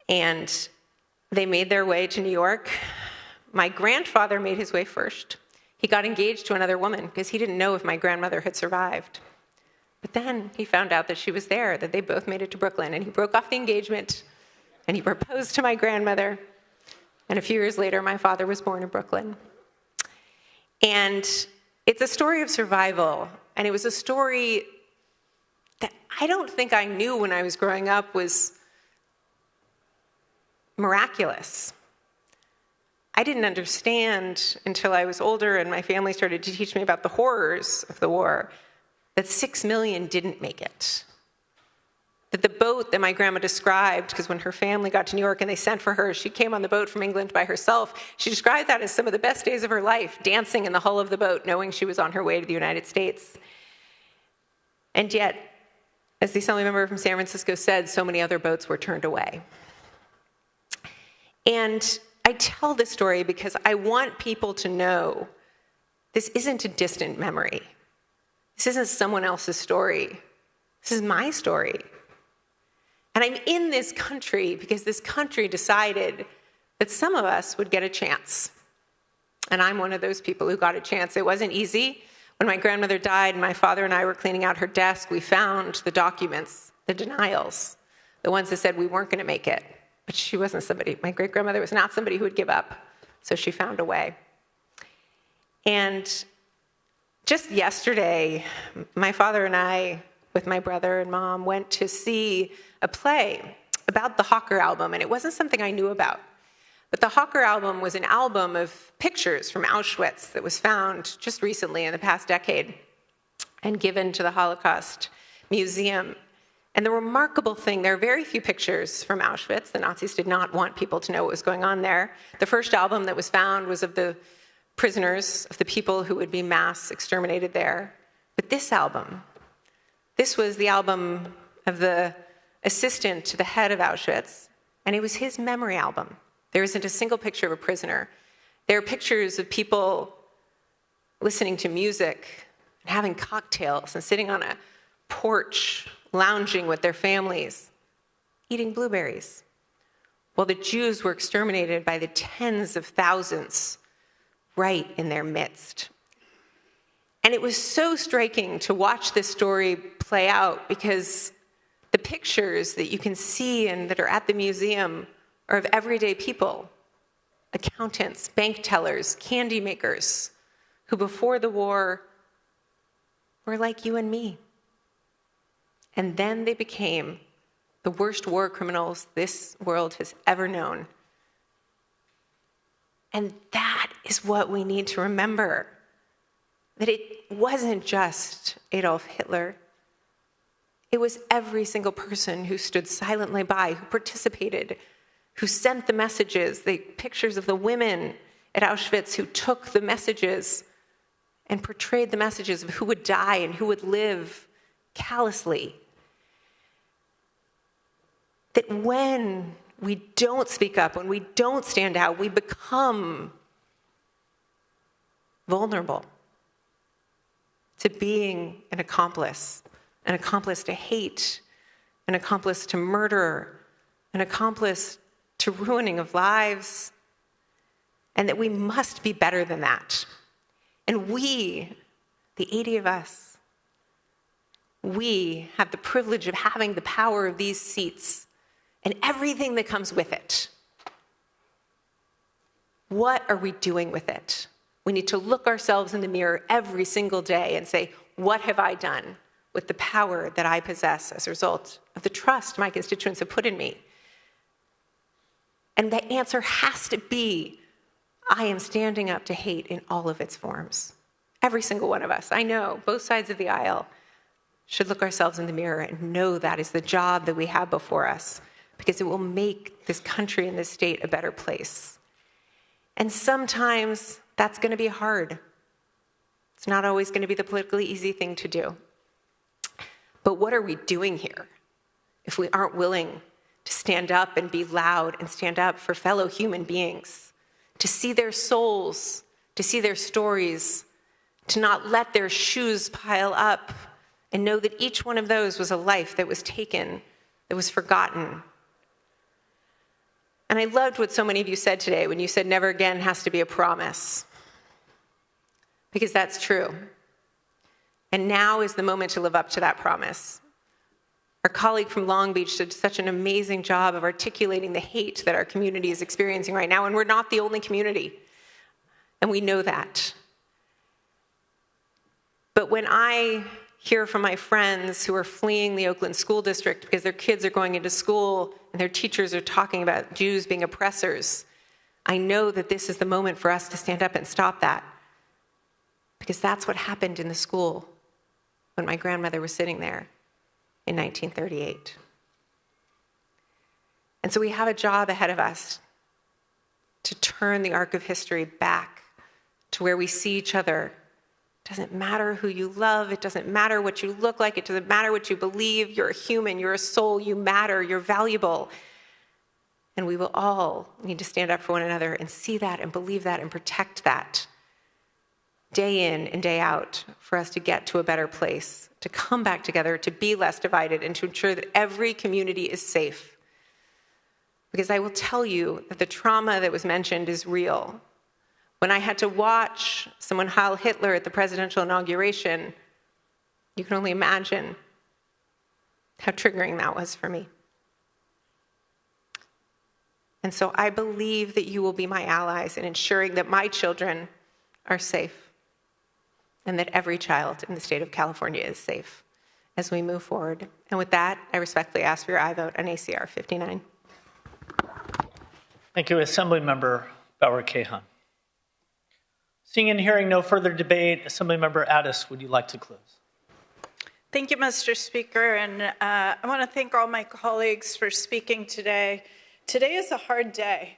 And they made their way to New York. My grandfather made his way first. He got engaged to another woman because he didn't know if my grandmother had survived. But then he found out that she was there, that they both made it to Brooklyn, and he broke off the engagement and he proposed to my grandmother. And a few years later, my father was born in Brooklyn. And it's a story of survival. And it was a story that I don't think I knew when I was growing up was miraculous. I didn't understand until I was older and my family started to teach me about the horrors of the war, that 6 million didn't make it. That the boat that my grandma described, because when her family got to New York and they sent for her, she came on the boat from England by herself. She described that as some of the best days of her life, dancing in the hull of the boat, knowing she was on her way to the United States. And yet, as the assembly member from San Francisco said, so many other boats were turned away. And I tell this story because I want people to know this isn't a distant memory. This isn't someone else's story. This is my story. And I'm in this country because this country decided that some of us would get a chance. And I'm one of those people who got a chance. It wasn't easy. When my grandmother died and my father and I were cleaning out her desk, we found the documents, the denials, the ones that said we weren't going to make it. But she wasn't somebody, my great-grandmother was not somebody who would give up. So she found a way. And just yesterday, my father and I, with my brother and mom, went to see a play about the Hawker album, and it wasn't something I knew about. But the Hawker album was an album of pictures from Auschwitz that was found just recently in the past decade and given to the Holocaust Museum. And the remarkable thing, there are very few pictures from Auschwitz. The Nazis did not want people to know what was going on there. The first album that was found was of the prisoners, of the people who would be mass exterminated there. But this album, this was the album of the assistant to the head of Auschwitz, and it was his memory album. There isn't a single picture of a prisoner. There are pictures of people listening to music and having cocktails and sitting on a porch, lounging with their families, eating blueberries, while the Jews were exterminated by the tens of thousands right in their midst. And it was so striking to watch this story play out because the pictures that you can see and that are at the museum are of everyday people, accountants, bank tellers, candy makers, who before the war were like you and me. And then they became the worst war criminals this world has ever known. And that is what we need to remember. That it wasn't just Adolf Hitler. It was every single person who stood silently by, who participated, who sent the messages, the pictures of the women at Auschwitz who took the messages and portrayed the messages of who would die and who would live callously. That when we don't speak up, when we don't stand out, we become vulnerable to being an accomplice to hate, an accomplice to murder, an accomplice to ruining of lives, and that we must be better than that. And we, the 80 of us, we have the privilege of having the power of these seats and everything that comes with it. What are we doing with it? We need to look ourselves in the mirror every single day and say, what have I done with the power that I possess as a result of the trust my constituents have put in me? And the answer has to be, I am standing up to hate in all of its forms. Every single one of us. I know both sides of the aisle should look ourselves in the mirror and know that is the job that we have before us, because it will make this country and this state a better place. And sometimes that's going to be hard. It's not always going to be the politically easy thing to do. But what are we doing here if we aren't willing to stand up and be loud and stand up for fellow human beings, to see their souls, to see their stories, to not let their shoes pile up and know that each one of those was a life that was taken, that was forgotten. And I loved what so many of you said today when you said never again has to be a promise. Because that's true. And now is the moment to live up to that promise. Our colleague from Long Beach did such an amazing job of articulating the hate that our community is experiencing right now, and we're not the only community, and we know that. But when I hear from my friends who are fleeing the Oakland School District because their kids are going into school and their teachers are talking about Jews being oppressors, I know that this is the moment for us to stand up and stop that. Because that's what happened in the school when my grandmother was sitting there in 1938. And so we have a job ahead of us to turn the arc of history back to where we see each other. It doesn't matter who you love. It doesn't matter what you look like. It doesn't matter what you believe. You're a human. You're a soul. You matter. You're valuable. And we will all need to stand up for one another and see that and believe that and protect that day in and day out for us to get to a better place, to come back together, to be less divided, and to ensure that every community is safe. Because I will tell you that the trauma that was mentioned is real. When I had to watch someone Heil Hitler at the presidential inauguration, you can only imagine how triggering that was for me. And so I believe that you will be my allies in ensuring that my children are safe and that every child in the state of California is safe as we move forward. And with that, I respectfully ask for your aye vote on ACR 59. Thank you, Assemblymember Bauer-Cahan. Seeing and hearing no further debate, Assemblymember Addis, would you like to close? Thank you, Mr. Speaker, and I want to thank all my colleagues for speaking today. Today is a hard day.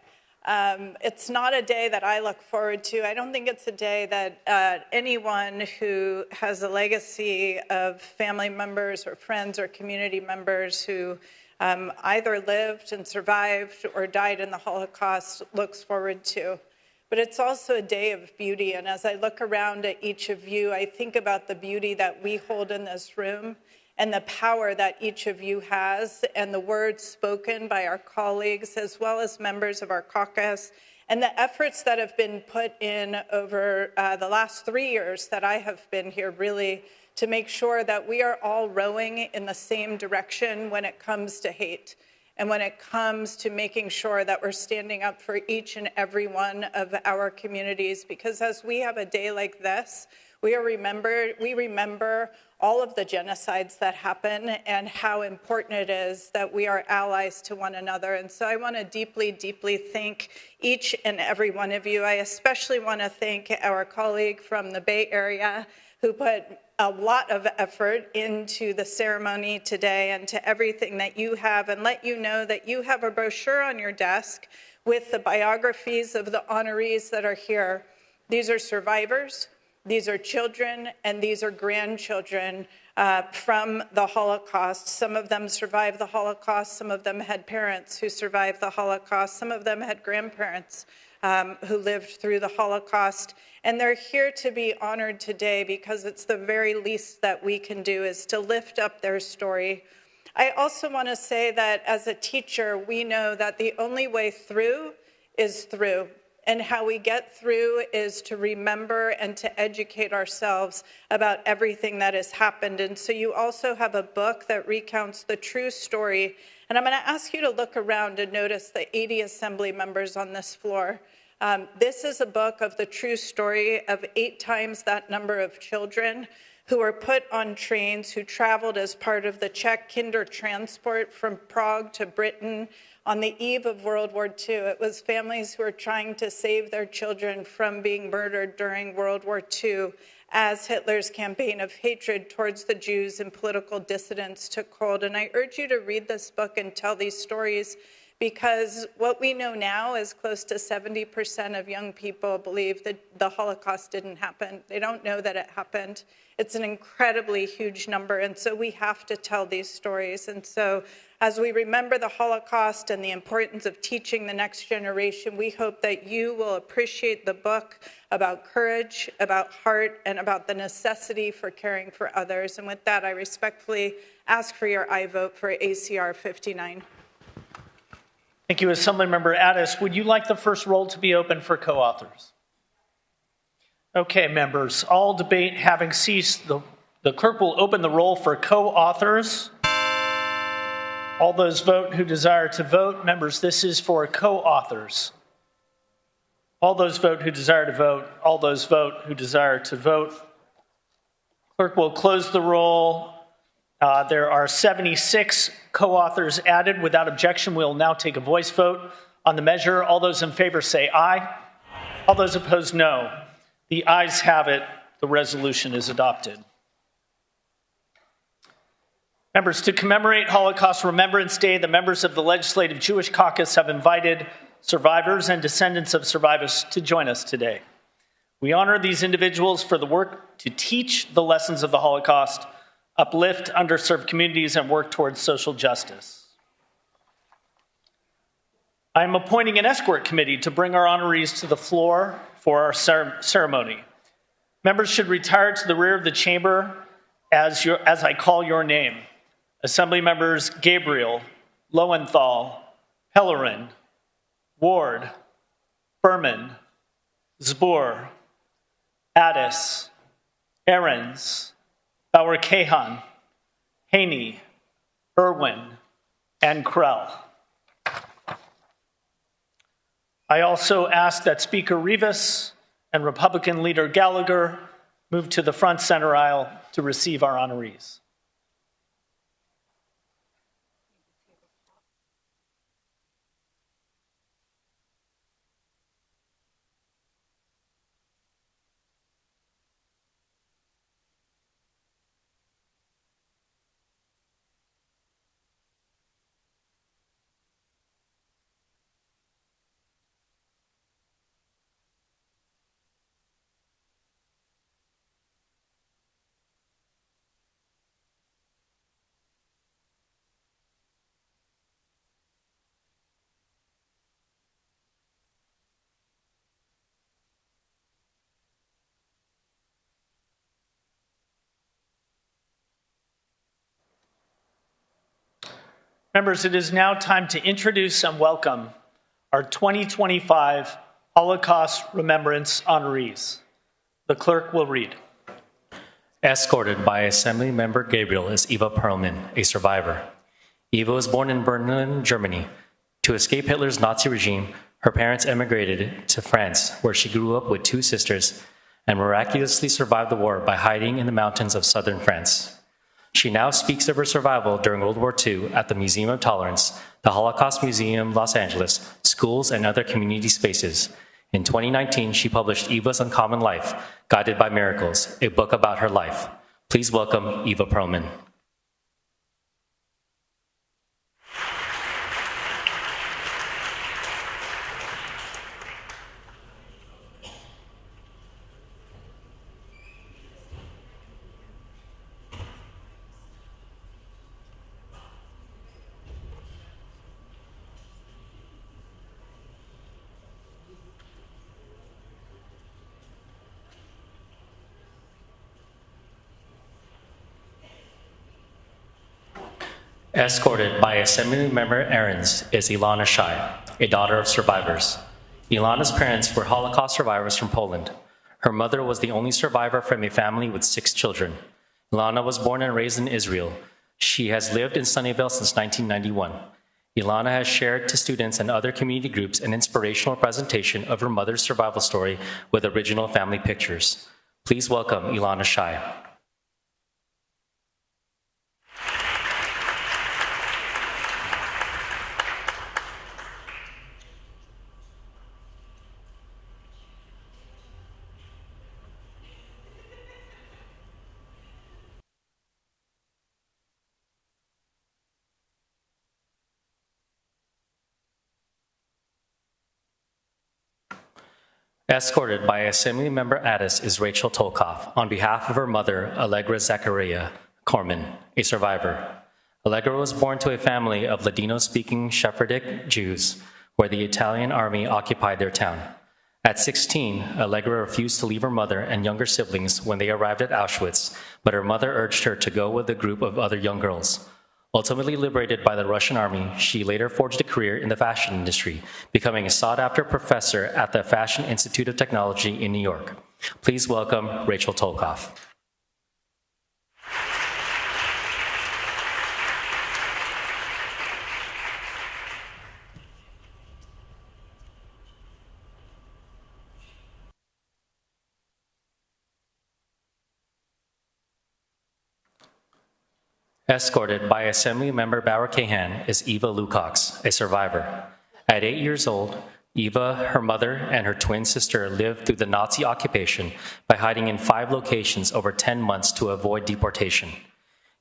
It's not a day that I look forward to. I don't think it's a day that anyone who has a legacy of family members or friends or community members who either lived and survived or died in the Holocaust looks forward to. But it's also a day of beauty, and as I look around at each of you, I think about the beauty that we hold in this room and the power that each of you has, and the words spoken by our colleagues as well as members of our caucus, and the efforts that have been put in over the last 3 years that I have been here, really to make sure that we are all rowing in the same direction when it comes to hate. And when it comes to making sure that we're standing up for each and every one of our communities, because as we have a day like this, we remember all of the genocides that happen and how important it is that we are allies to one another. And so I want to deeply, deeply thank each and every one of you. I especially want to thank our colleague from the Bay Area who put a lot of effort into the ceremony today and to everything that you have, and let you know that you have a brochure on your desk with the biographies of the honorees that are here. These are survivors, these are children, and these are grandchildren from the Holocaust. Some of them survived the Holocaust, some of them had parents who survived the Holocaust, some of them had grandparents who lived through the Holocaust. And they're here to be honored today because it's the very least that we can do is to lift up their story. I also want to say that as a teacher, we know that the only way through is through. And how we get through is to remember and to educate ourselves about everything that has happened. And so you also have a book that recounts the true story. And I'm going to ask you to look around and notice the 80 assembly members on this floor. This is a book of the true story of 8 times that number of children who were put on trains, who traveled as part of the Czech Kinder transport from Prague to Britain on the eve of World War II. It was families who were trying to save their children from being murdered during World War II as Hitler's campaign of hatred towards the Jews and political dissidents took hold. And I urge you to read this book and tell these stories, because what we know now is close to 70% of young people believe that the Holocaust didn't happen. They don't know that it happened. It's an incredibly huge number, and so we have to tell these stories. And so as we remember the Holocaust and the importance of teaching the next generation, we hope that you will appreciate the book about courage, about heart, and about the necessity for caring for others. And with that, I respectfully ask for your aye vote for ACR 59. Thank you, Assemblymember Addis. Would you like the first roll to be open for co-authors? Okay, members, all debate having ceased, the clerk will open the roll for co-authors. All those vote who desire to vote. Members, this is for co-authors. All those vote who desire to vote. All those vote who desire to vote. Clerk will close the roll. There are 76 co-authors added. Without objection, we'll now take a voice vote on the measure. All those in favor say aye. All those opposed, no. The ayes have it. The resolution is adopted. Members, to commemorate Holocaust Remembrance Day, the members of the Legislative Jewish Caucus have invited survivors and descendants of survivors to join us today. We honor these individuals for the work to teach the lessons of the Holocaust, uplift underserved communities, and work towards social justice. I am appointing an escort committee to bring our honorees to the floor for our ceremony. Members should retire to the rear of the chamber as I call your name. Assembly members Gabriel, Lowenthal, Pellerin, Ward, Berman, Zbor, Addis, Ahrens, Bauer-Kahan, Haney, Irwin, and Krell. I also ask that Speaker Rivas and Republican Leader Gallagher move to the front center aisle to receive our honorees. Members, it is now time to introduce and welcome our 2025 Holocaust Remembrance honorees. The clerk will read. Escorted by Assembly Member Gabriel is Eva Perlman, a survivor. Eva was born in Berlin, Germany. To escape Hitler's Nazi regime, her parents emigrated to France, where she grew up with two sisters and miraculously survived the war by hiding in the mountains of southern France. She now speaks of her survival during World War II at the Museum of Tolerance, the Holocaust Museum, Los Angeles, schools, and other community spaces. In 2019, she published Eva's Uncommon Life, Guided by Miracles, a book about her life. Please welcome Eva Perlman. Escorted by Assembly Member Ahrens is Ilana Shai, a daughter of survivors. Ilana's parents were Holocaust survivors from Poland. Her mother was the only survivor from a family with 6 children. Ilana was born and raised in Israel. She has lived in Sunnyvale since 1991. Ilana has shared to students and other community groups an inspirational presentation of her mother's survival story with original family pictures. Please welcome Ilana Shai. Escorted by Assembly Member Addis is Rachel Tolkoff on behalf of her mother, Allegra Zacharia Corman, a survivor. Allegra was born to a family of Ladino-speaking Sephardic Jews, where the Italian army occupied their town. At 16, Allegra refused to leave her mother and younger siblings when they arrived at Auschwitz, but her mother urged her to go with a group of other young girls. Ultimately liberated by the Russian army, she later forged a career in the fashion industry, becoming a sought-after professor at the Fashion Institute of Technology in New York. Please welcome Rachel Tolkoff. Escorted by Assemblymember Bauer Kahan is Eva Lucox, a survivor. At 8 years old, Eva, her mother, and her twin sister lived through the Nazi occupation by hiding in 5 locations over 10 months to avoid deportation.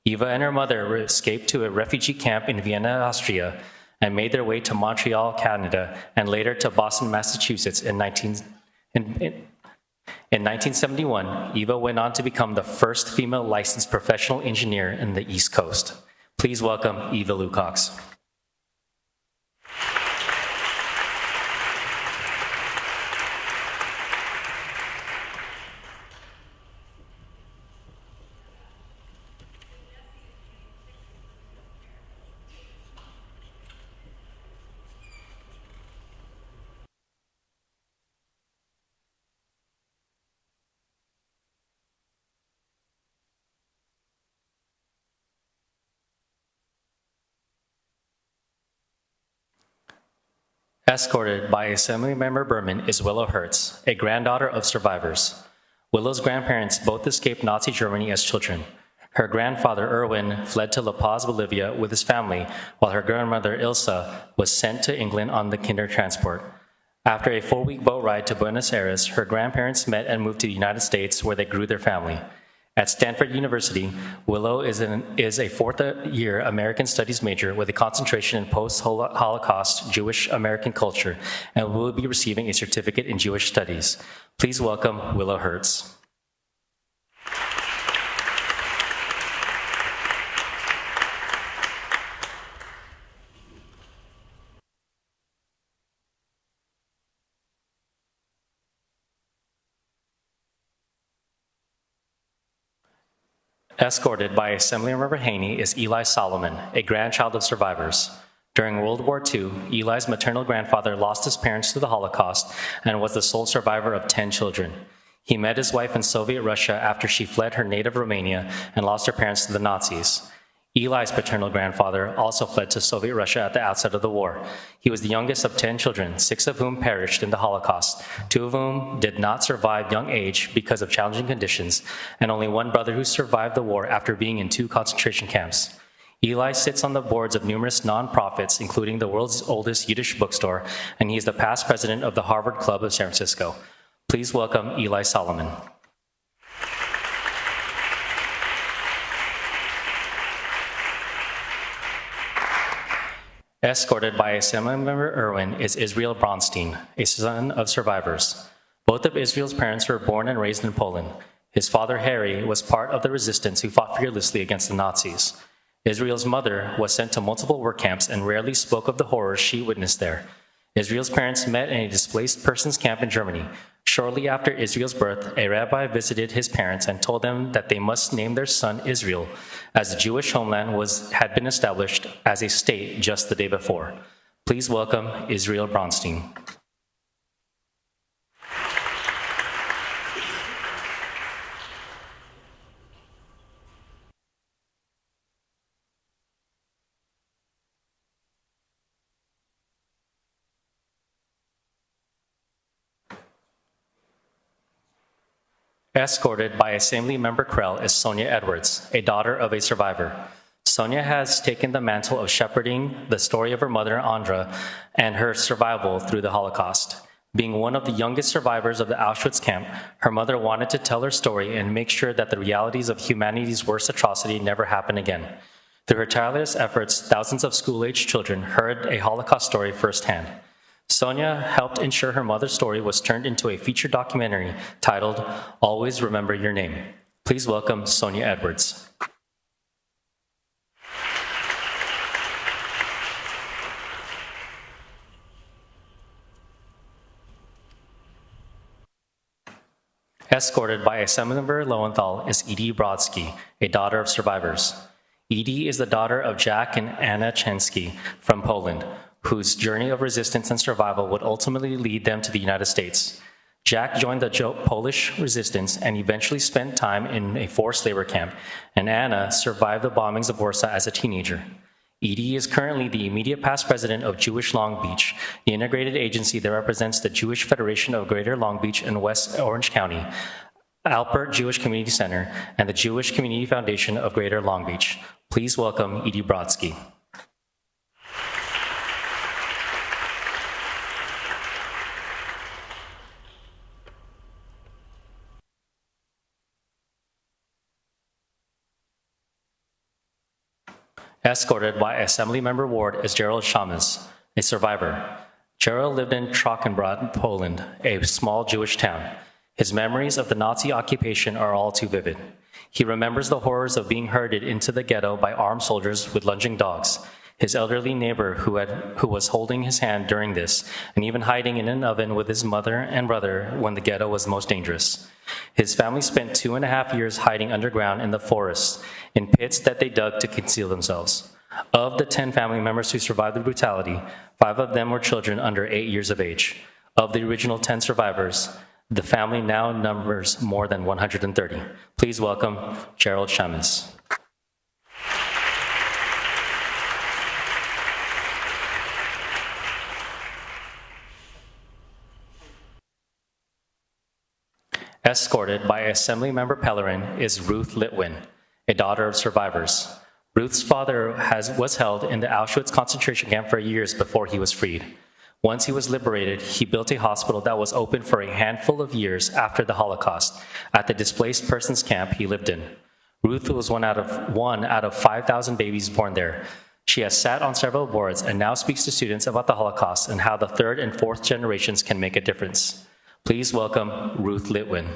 Eva and her mother escaped to a refugee camp in Vienna, Austria, and made their way to Montreal, Canada, and later to Boston, Massachusetts in 1971, Eva went on to become the first female licensed professional engineer in the East Coast. Please welcome Eva Lucox. Escorted by Assemblymember Berman is Willow Hertz, a granddaughter of survivors. Willow's grandparents both escaped Nazi Germany as children. Her grandfather, Erwin, fled to La Paz, Bolivia with his family, while her grandmother, Ilsa, was sent to England on the Kinder transport. After a 4-week boat ride to Buenos Aires, her grandparents met and moved to the United States, where they grew their family. At Stanford University, Willow is a fourth-year American Studies major with a concentration in post-Holocaust Jewish American culture and will be receiving a certificate in Jewish Studies. Please welcome Willow Hertz. Escorted by Assemblymember Haney is Eli Solomon, a grandchild of survivors. During World War II, Eli's maternal grandfather lost his parents to the Holocaust and was the sole survivor of 10 children. He met his wife in Soviet Russia after she fled her native Romania and lost her parents to the Nazis. Eli's paternal grandfather also fled to Soviet Russia at the outset of the war. He was the youngest of 10 children, 6 of whom perished in the Holocaust, 2 of whom did not survive young age because of challenging conditions, and only 1 brother who survived the war after being in 2 concentration camps. Eli sits on the boards of numerous nonprofits, including the world's oldest Yiddish bookstore, and he is the past president of the Harvard Club of San Francisco. Please welcome Eli Solomon. Escorted by Assemblymember Irwin is Israel Bronstein, a son of survivors. Both of Israel's parents were born and raised in Poland. His father, Harry, was part of the resistance who fought fearlessly against the Nazis. Israel's mother was sent to multiple work camps and rarely spoke of the horrors she witnessed there. Israel's parents met in a displaced persons camp in Germany. Shortly after Israel's birth, a rabbi visited his parents and told them that they must name their son Israel, as the Jewish homeland had been established as a state just the day before. Please welcome Israel Bronstein. Escorted by Assemblymember Krell is Sonia Edwards, a daughter of a survivor. Sonia has taken the mantle of shepherding the story of her mother, Andra, and her survival through the Holocaust. Being one of the youngest survivors of the Auschwitz camp, her mother wanted to tell her story and make sure that the realities of humanity's worst atrocity never happen again. Through her tireless efforts, thousands of school-aged children heard a Holocaust story firsthand. Sonia helped ensure her mother's story was turned into a feature documentary titled Always Remember Your Name. Please welcome Sonia Edwards. Escorted by Assemblymember Lowenthal is Edie Brodsky, a daughter of survivors. Edie is the daughter of Jack and Anna Chensky from Poland, whose journey of resistance and survival would ultimately lead them to the United States. Jack joined the Polish resistance and eventually spent time in a forced labor camp, and Anna survived the bombings of Warsaw as a teenager. Edie is currently the immediate past president of Jewish Long Beach, the integrated agency that represents the Jewish Federation of Greater Long Beach and West Orange County. Alpert Jewish Community Center, and the Jewish Community Foundation of Greater Long Beach. Please welcome Edie Brodsky. Escorted by Assemblymember Ward is Gerald Shamas, a survivor. Gerald lived in Trockenbrod, Poland, a small Jewish town. His memories of the Nazi occupation are all too vivid. He remembers the horrors of being herded into the ghetto by armed soldiers with lunging dogs, his elderly neighbor who was holding his hand during this, and even hiding in an oven with his mother and brother when the ghetto was most dangerous. His family spent 2.5 years hiding underground in the forest, in pits that they dug to conceal themselves. Of the 10 family members who survived the brutality, 5 of them were children under 8 years of age. Of the original 10 survivors, the family now numbers more than 130. Please welcome Gerald Shamas. Escorted by Assemblymember Pellerin is Ruth Litwin, a daughter of survivors. Ruth's father was held in the Auschwitz concentration camp for years before he was freed. Once he was liberated, he built a hospital that was open for a handful of years after the Holocaust at the displaced persons camp he lived in. Ruth was one out of 5,000 babies born there. She has sat on several boards and now speaks to students about the Holocaust and how the 3rd and 4th generations can make a difference. Please welcome Ruth Litwin.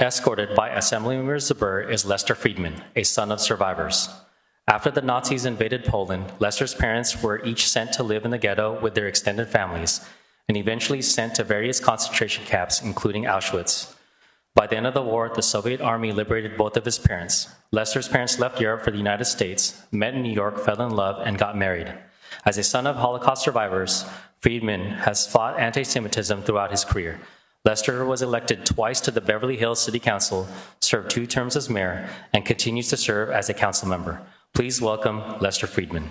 Escorted by Assemblymember Zuber is Lester Friedman, a son of survivors. After the Nazis invaded Poland, Lester's parents were each sent to live in the ghetto with their extended families, and eventually sent to various concentration camps, including Auschwitz. By the end of the war, the Soviet army liberated both of his parents. Lester's parents left Europe for the United States, met in New York, fell in love, and got married. As a son of Holocaust survivors, Friedman has fought anti-Semitism throughout his career. Lester was elected twice to the Beverly Hills City Council, served 2 terms as mayor, and continues to serve as a council member. Please welcome Lester Friedman.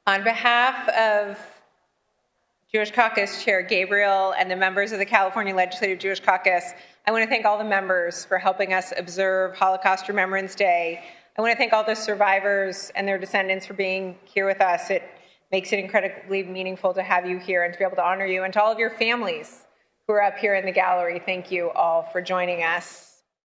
On behalf of Jewish Caucus Chair Gabriel, and the members of the California Legislative Jewish Caucus. I want to thank all the members for helping us observe Holocaust Remembrance Day. I want to thank all the survivors and their descendants for being here with us. It makes it incredibly meaningful to have you here and to be able to honor you. And to all of your families who are up here in the gallery, thank you all for joining us.